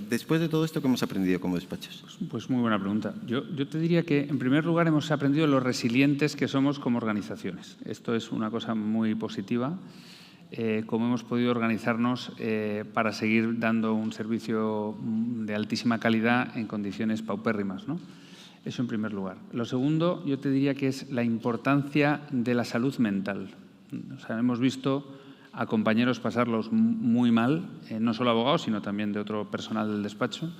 después de todo esto, ¿qué hemos aprendido como despachos? Pues muy buena pregunta. Yo te diría que, en primer lugar, hemos aprendido lo resilientes que somos como organizaciones. Esto es una cosa muy positiva. Cómo hemos podido organizarnos para seguir dando un servicio de altísima calidad en condiciones paupérrimas, ¿no? Eso en primer lugar. Lo segundo, yo te diría que es la importancia de la salud mental. O sea, hemos visto a compañeros pasarlos muy mal, no solo abogados, sino también de otro personal del despacho,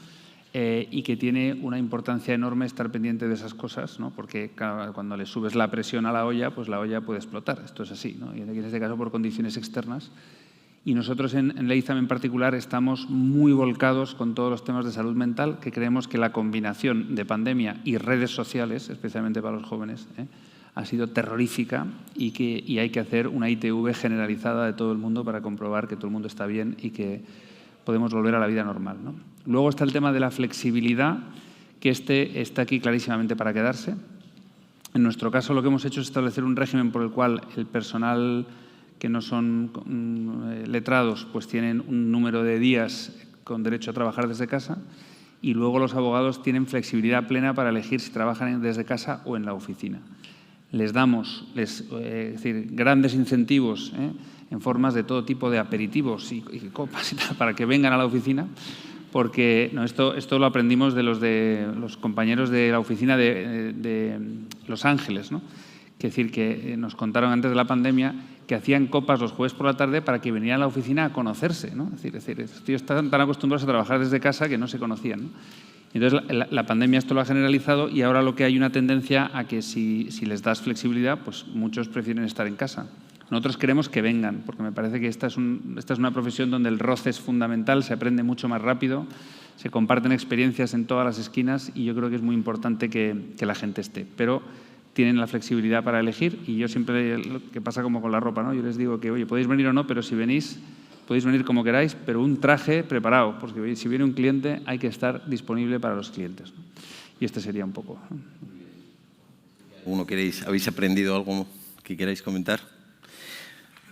y que tiene una importancia enorme estar pendiente de esas cosas, ¿no? Porque cuando le subes la presión a la olla, pues la olla puede explotar. Esto es así, ¿no? Y en este caso por condiciones externas. Y nosotros en Leizam en particular estamos muy volcados con todos los temas de salud mental, que creemos que la combinación de pandemia y redes sociales, especialmente para los jóvenes, ha sido terrorífica, y hay que hacer una ITV generalizada de todo el mundo para comprobar que todo el mundo está bien y que podemos volver a la vida normal, ¿no? Luego está el tema de la flexibilidad, que está aquí clarísimamente para quedarse. En nuestro caso, lo que hemos hecho es establecer un régimen por el cual el personal que no son letrados pues tienen un número de días con derecho a trabajar desde casa, y luego los abogados tienen flexibilidad plena para elegir si trabajan desde casa o en la oficina. Les damos grandes incentivos en formas de todo tipo de aperitivos y copas y tal, para que vengan a la oficina, porque esto lo aprendimos de los compañeros de la oficina de Los Ángeles, ¿no? Es decir, que nos contaron antes de la pandemia que hacían copas los jueves por la tarde para que vinieran a la oficina a conocerse, ¿no? Es decir, estos tíos están tan acostumbrados a trabajar desde casa que no se conocían, ¿no? Entonces, la pandemia esto lo ha generalizado, y ahora lo que hay una tendencia a que si les das flexibilidad, pues muchos prefieren estar en casa. Nosotros queremos que vengan, porque me parece que esta es una profesión donde el roce es fundamental, se aprende mucho más rápido, se comparten experiencias en todas las esquinas, y yo creo que es muy importante que la gente esté. Pero tienen la flexibilidad para elegir, y yo siempre, lo que pasa como con la ropa, ¿no? Yo les digo que, oye, podéis venir o no, pero si venís, podéis venir como queráis, pero un traje preparado, porque si viene un cliente hay que estar disponible para los clientes, ¿no? Y este sería un poco, ¿no? ¿Habéis aprendido algo que queráis comentar?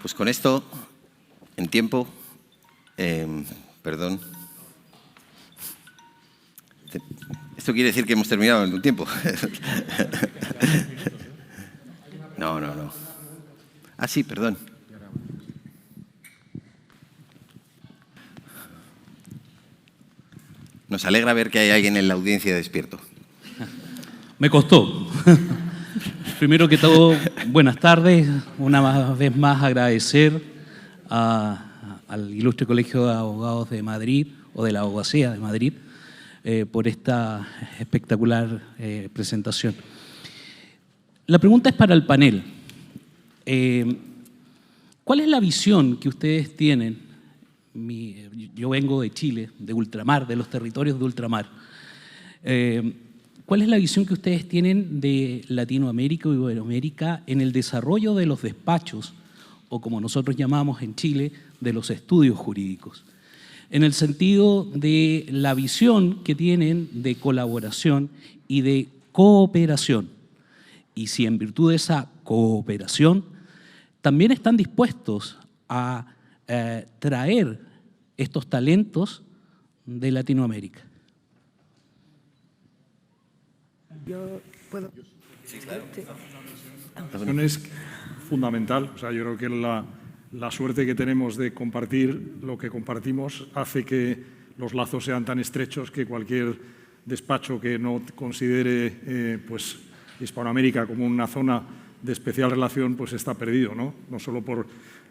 Pues con esto, en tiempo, perdón. Esto quiere decir que hemos terminado en un tiempo. No. Ah, sí, perdón. Nos alegra ver que hay alguien en la audiencia despierto. Me costó. Primero que todo, buenas tardes. Una vez más agradecer al Ilustre Colegio de Abogados de Madrid, o de la Abogacía de Madrid, por esta espectacular presentación. La pregunta es para el panel. ¿Cuál es la visión que ustedes tienen? Yo vengo de Chile, de ultramar, de los territorios de ultramar. ¿Cuál es la visión que ustedes tienen de Latinoamérica o Iberoamérica en el desarrollo de los despachos, o como nosotros llamamos en Chile, de los estudios jurídicos? En el sentido de la visión que tienen de colaboración y de cooperación. Y si en virtud de esa cooperación también están dispuestos a traer estos talentos de Latinoamérica. Yo puedo. Sí, claro. La es fundamental. O sea, yo creo que la suerte que tenemos de compartir lo que compartimos hace que los lazos sean tan estrechos que cualquier despacho que no considere pues Hispanoamérica como una zona de especial relación pues está perdido, ¿no? No solo por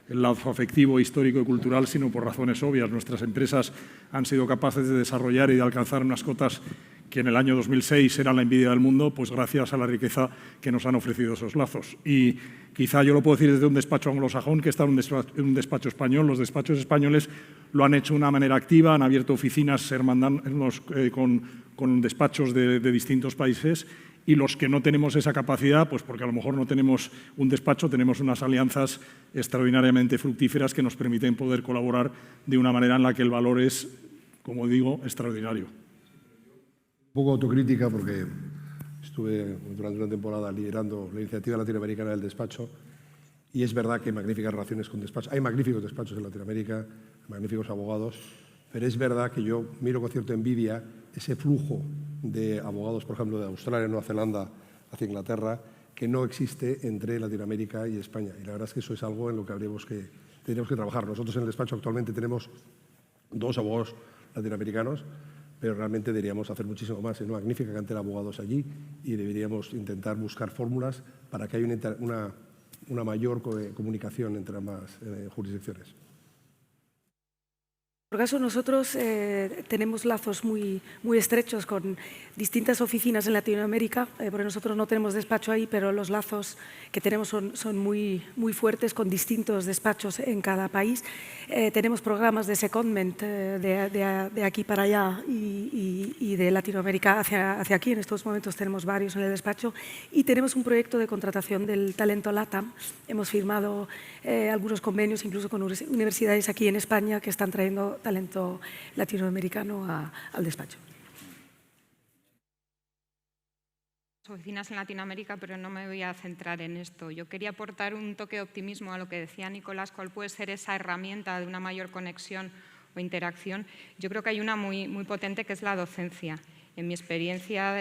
el lazo afectivo, histórico y cultural, sino por razones obvias. Nuestras empresas han sido capaces de desarrollar y de alcanzar unas cotas que en el año 2006 eran la envidia del mundo, pues gracias a la riqueza que nos han ofrecido esos lazos. Y quizá yo lo puedo decir desde un despacho anglosajón que está en un despacho español. Los despachos españoles lo han hecho de una manera activa, han abierto oficinas con despachos de distintos países, y los que no tenemos esa capacidad, pues porque a lo mejor no tenemos un despacho, tenemos unas alianzas extraordinariamente fructíferas que nos permiten poder colaborar de una manera en la que el valor es, como digo, extraordinario. Un poco autocrítica, porque estuve durante una temporada liderando la iniciativa latinoamericana del despacho, y es verdad que hay magníficas relaciones con despachos. Hay magníficos despachos en Latinoamérica, magníficos abogados, pero es verdad que yo miro con cierta envidia ese flujo de abogados, por ejemplo, de Australia, Nueva Zelanda hacia Inglaterra, que no existe entre Latinoamérica y España. Y la verdad es que eso es algo en lo que tendríamos que trabajar. Nosotros en el despacho actualmente tenemos 2 abogados latinoamericanos, pero realmente deberíamos hacer muchísimo más. Hay una magnífica cantera de abogados allí, y deberíamos intentar buscar fórmulas para que haya una mayor comunicación entre ambas jurisdicciones. Por caso, nosotros tenemos lazos muy estrechos con distintas oficinas en Latinoamérica, porque nosotros no tenemos despacho ahí, pero los lazos que tenemos son muy fuertes con distintos despachos en cada país. Tenemos programas de secondment de aquí para allá y de Latinoamérica hacia aquí. En estos momentos tenemos varios en el despacho, y tenemos un proyecto de contratación del talento LATAM. Hemos firmado algunos convenios incluso con universidades aquí en España que están trayendo talento latinoamericano al despacho. oficinas en Latinoamérica, pero no me voy a centrar en esto. Yo quería aportar un toque de optimismo a lo que decía Nicolás, cuál puede ser esa herramienta de una mayor conexión o interacción. Yo creo que hay una muy potente, que es la docencia. En mi experiencia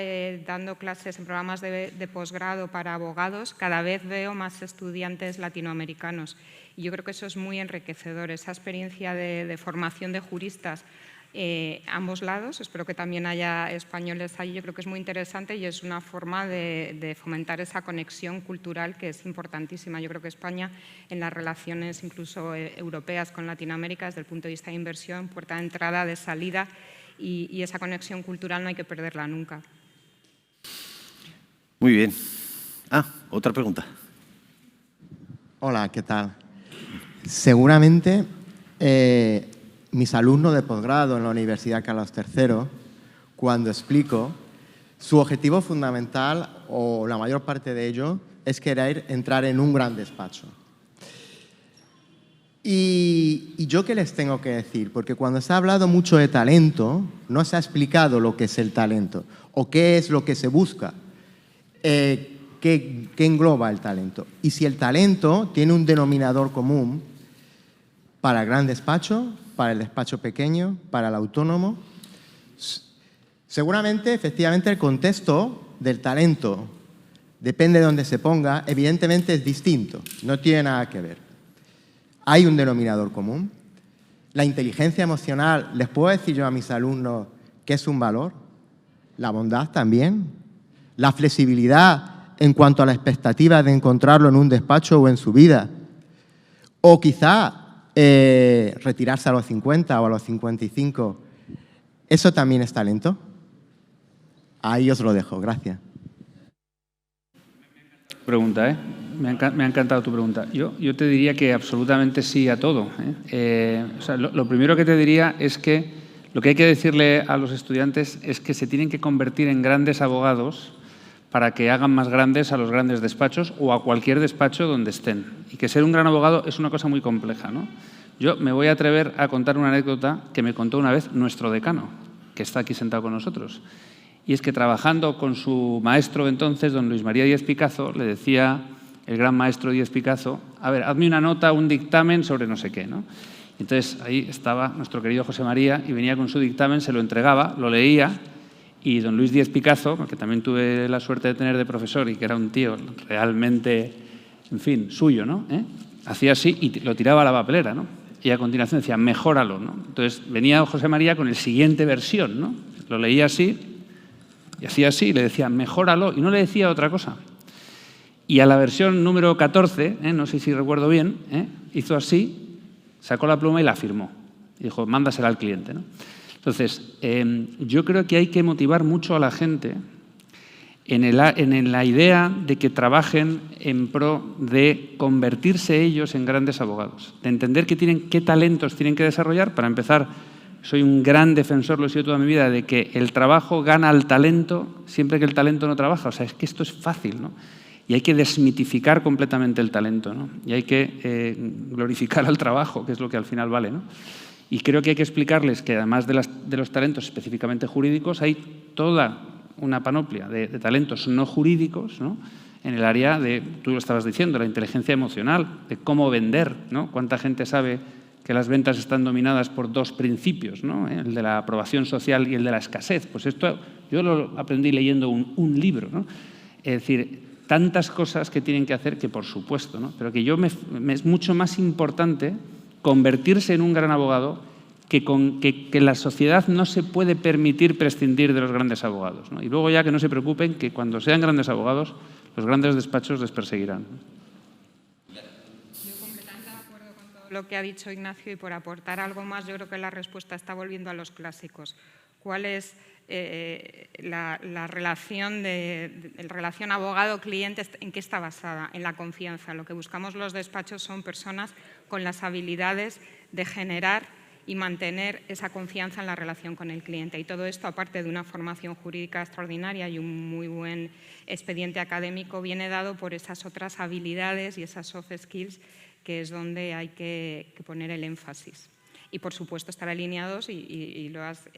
dando clases en programas de posgrado para abogados, cada vez veo más estudiantes latinoamericanos. Y yo creo que eso es muy enriquecedor, esa experiencia de formación de juristas ambos lados. Espero que también haya españoles allí. Yo creo que es muy interesante y es una forma de fomentar esa conexión cultural que es importantísima. Yo creo que España, en las relaciones incluso europeas con Latinoamérica, desde el punto de vista de inversión, puerta de entrada, de salida, y esa conexión cultural no hay que perderla nunca. Muy bien. Otra pregunta. Hola, ¿qué tal? Seguramente mis alumnos de posgrado en la Universidad Carlos III, cuando explico, su objetivo fundamental, o la mayor parte de ello, es querer entrar en un gran despacho. Y yo qué les tengo que decir, porque cuando se ha hablado mucho de talento, no se ha explicado lo que es el talento o qué es lo que se busca, qué engloba el talento. Y si el talento tiene un denominador común para el gran despacho, para el despacho pequeño, para el autónomo, seguramente, efectivamente, el contexto del talento, depende de dónde se ponga, evidentemente es distinto, no tiene nada que ver. Hay un denominador común. La inteligencia emocional, ¿les puedo decir yo a mis alumnos que es un valor? La bondad también. La flexibilidad en cuanto a la expectativa de encontrarlo en un despacho o en su vida. O quizá retirarse a los 50 o a los 55. ¿Eso también es talento? Ahí os lo dejo. Gracias. Pregunta, ¿eh? Me ha encantado tu pregunta. Yo te diría que absolutamente sí a todo. O sea, lo primero que te diría es que lo que hay que decirle a los estudiantes es que se tienen que convertir en grandes abogados para que hagan más grandes a los grandes despachos o a cualquier despacho donde estén. Y que ser un gran abogado es una cosa muy compleja, ¿no? Yo me voy a atrever a contar una anécdota que me contó una vez nuestro decano, que está aquí sentado con nosotros. Y es que trabajando con su maestro entonces, don Luis María Díez Picazo, le decía el gran maestro Díez Picazo: a ver, hazme una nota, un dictamen sobre no sé qué, ¿no? Entonces ahí estaba nuestro querido José María y venía con su dictamen, se lo entregaba, lo leía, y don Luis Díez Picazo, que también tuve la suerte de tener de profesor y que era un tío realmente, en fin, suyo, ¿no? Hacía así y lo tiraba a la papelera, ¿no? Y a continuación decía, mejóralo, ¿no? Entonces venía José María con el siguiente versión, ¿no? Lo leía así y hacía así y le decía, mejóralo, y no le decía otra cosa. Y a la versión número 14, no sé si recuerdo bien, hizo así, sacó la pluma y la firmó. Y dijo, mándasela al cliente, ¿no? Entonces, yo creo que hay que motivar mucho a la gente en la idea de que trabajen en pro de convertirse ellos en grandes abogados, de entender qué talentos tienen que desarrollar. Para empezar, soy un gran defensor, lo he sido toda mi vida, de que el trabajo gana al talento siempre que el talento no trabaja. O sea, es que esto es fácil, ¿no? Y hay que desmitificar completamente el talento, ¿no? Y hay que glorificar al trabajo, que es lo que al final vale, ¿no? Y creo que hay que explicarles que además de los talentos específicamente jurídicos, hay toda una panoplia de talentos no jurídicos, ¿no? En el área de, tú lo estabas diciendo, la inteligencia emocional, de cómo vender, ¿no? ¿Cuánta gente sabe que las ventas están dominadas por dos principios, ¿no? El de la aprobación social y el de la escasez? Pues esto yo lo aprendí leyendo un libro, ¿no? Es decir, tantas cosas que tienen que hacer que, por supuesto, ¿no? Pero que es mucho más importante convertirse en un gran abogado que la sociedad no se puede permitir prescindir de los grandes abogados, ¿no? Y luego ya que no se preocupen, que cuando sean grandes abogados, los grandes despachos les perseguirán. Yo completamente de acuerdo con todo lo que ha dicho Ignacio, y por aportar algo más, yo creo que la respuesta está volviendo a los clásicos. ¿Cuál es la relación abogado-cliente? ¿En qué está basada? En la confianza. Lo que buscamos los despachos son personas con las habilidades de generar y mantener esa confianza en la relación con el cliente. Y todo esto, aparte de una formación jurídica extraordinaria y un muy buen expediente académico, viene dado por esas otras habilidades y esas soft skills, que es donde hay que poner el énfasis. Y, por supuesto, estar alineados, y lo has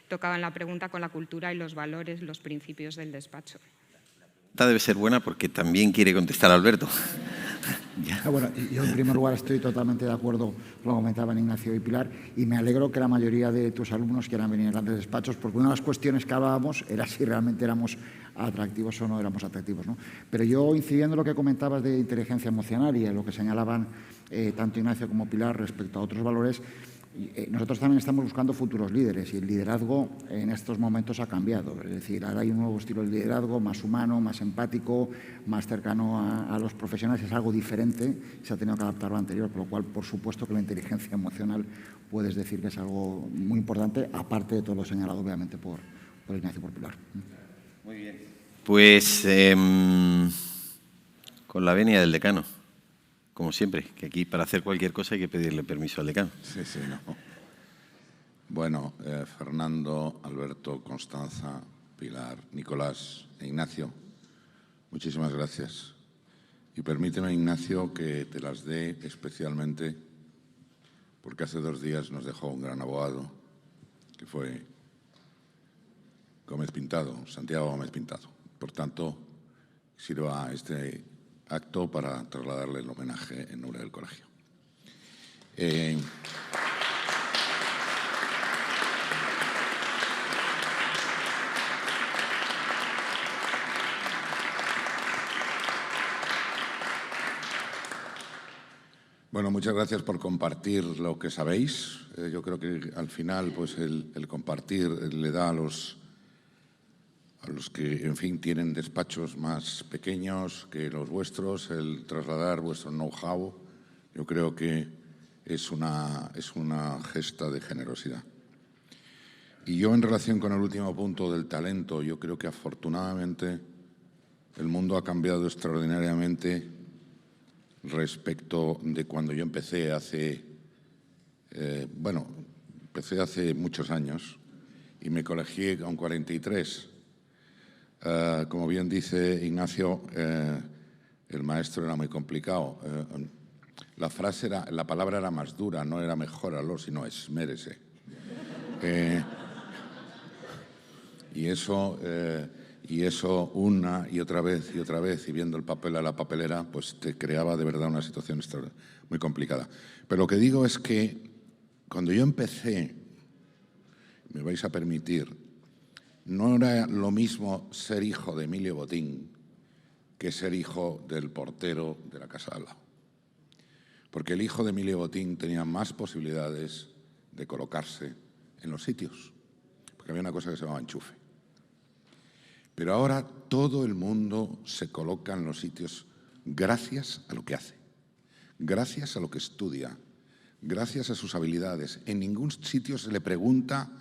tocado en la pregunta, con la cultura y los valores, los principios del despacho. Esta debe ser buena porque también quiere contestar Alberto. Bueno, yo en primer lugar estoy totalmente de acuerdo con lo que comentaban Ignacio y Pilar, y me alegro que la mayoría de tus alumnos quieran venir a grandes despachos, porque una de las cuestiones que hablábamos era si realmente éramos atractivos o no éramos atractivos, ¿no? Pero yo, incidiendo en lo que comentabas de inteligencia emocional y en lo que señalaban tanto Ignacio como Pilar respecto a otros valores, nosotros también estamos buscando futuros líderes, y el liderazgo en estos momentos ha cambiado. Es decir, ahora hay un nuevo estilo de liderazgo, más humano, más empático, más cercano a los profesionales. Es algo diferente, se ha tenido que adaptar a lo anterior, por lo cual, por supuesto, que la inteligencia emocional puedes decir que es algo muy importante, aparte de todo lo señalado, obviamente, por Ignacio y por Pilar. Muy bien. Pues con la venia del decano. Como siempre, que aquí para hacer cualquier cosa hay que pedirle permiso al decano. Sí, no. Bueno, Fernando, Alberto, Constanza, Pilar, Nicolás e Ignacio, muchísimas gracias. Y permíteme, Ignacio, que te las dé especialmente porque hace 2 días nos dejó un gran abogado, que fue Gómez Pintado, Santiago Gómez Pintado. Por tanto, sirva este acto para trasladarle el homenaje en nombre del colegio. Bueno, muchas gracias por compartir lo que sabéis. Yo creo que al final, pues el compartir le da a los que, en fin, tienen despachos más pequeños que los vuestros, el trasladar vuestro know-how, yo creo que es una gesta de generosidad. Y yo, en relación con el último punto del talento, yo creo que afortunadamente el mundo ha cambiado extraordinariamente respecto de cuando yo empecé empecé hace muchos años y me colegié con 43. Como bien dice Ignacio, el maestro era muy complicado. La palabra era más dura, no era mejóralo, sino esmérese. Y eso una y otra vez, y viendo el papel a la papelera, pues te creaba de verdad una situación muy complicada. Pero lo que digo es que cuando yo empecé, me vais a permitir, no era lo mismo ser hijo de Emilio Botín que ser hijo del portero de la casa de al lado. Porque el hijo de Emilio Botín tenía más posibilidades de colocarse en los sitios, porque había una cosa que se llamaba enchufe. Pero ahora todo el mundo se coloca en los sitios gracias a lo que hace, gracias a lo que estudia, gracias a sus habilidades. En ningún sitio se le pregunta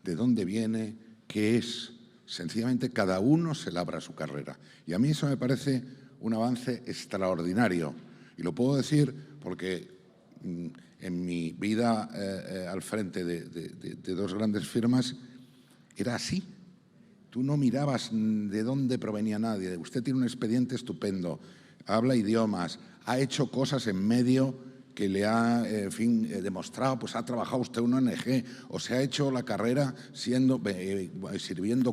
de dónde viene, qué es. Sencillamente cada uno se labra su carrera. Y a mí eso me parece un avance extraordinario. Y lo puedo decir porque en mi vida al frente de 2 grandes firmas era así. Tú no mirabas de dónde provenía nadie. Usted tiene un expediente estupendo, habla idiomas, ha hecho cosas en medio que le ha, demostrado, pues ha trabajado usted en una ONG o se ha hecho la carrera sirviendo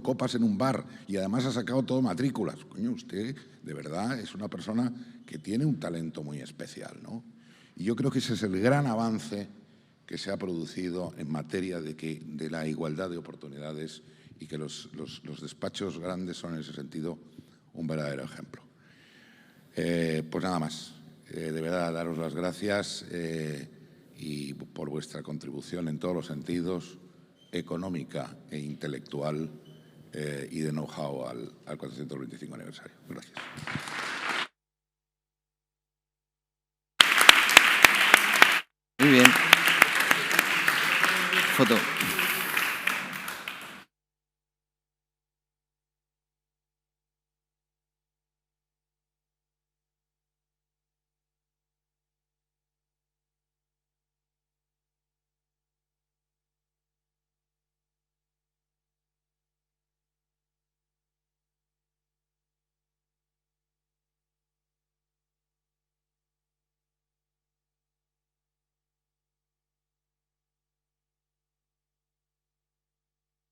copas en un bar y además ha sacado todo matrículas. Coño, usted de verdad es una persona que tiene un talento muy especial, ¿no? Y yo creo que ese es el gran avance que se ha producido en materia de la igualdad de oportunidades y que los despachos grandes son en ese sentido un verdadero ejemplo. Pues nada más. De verdad, daros las gracias y por vuestra contribución en todos los sentidos, económica e intelectual y de know-how al 425 aniversario. Gracias. Muy bien. Foto.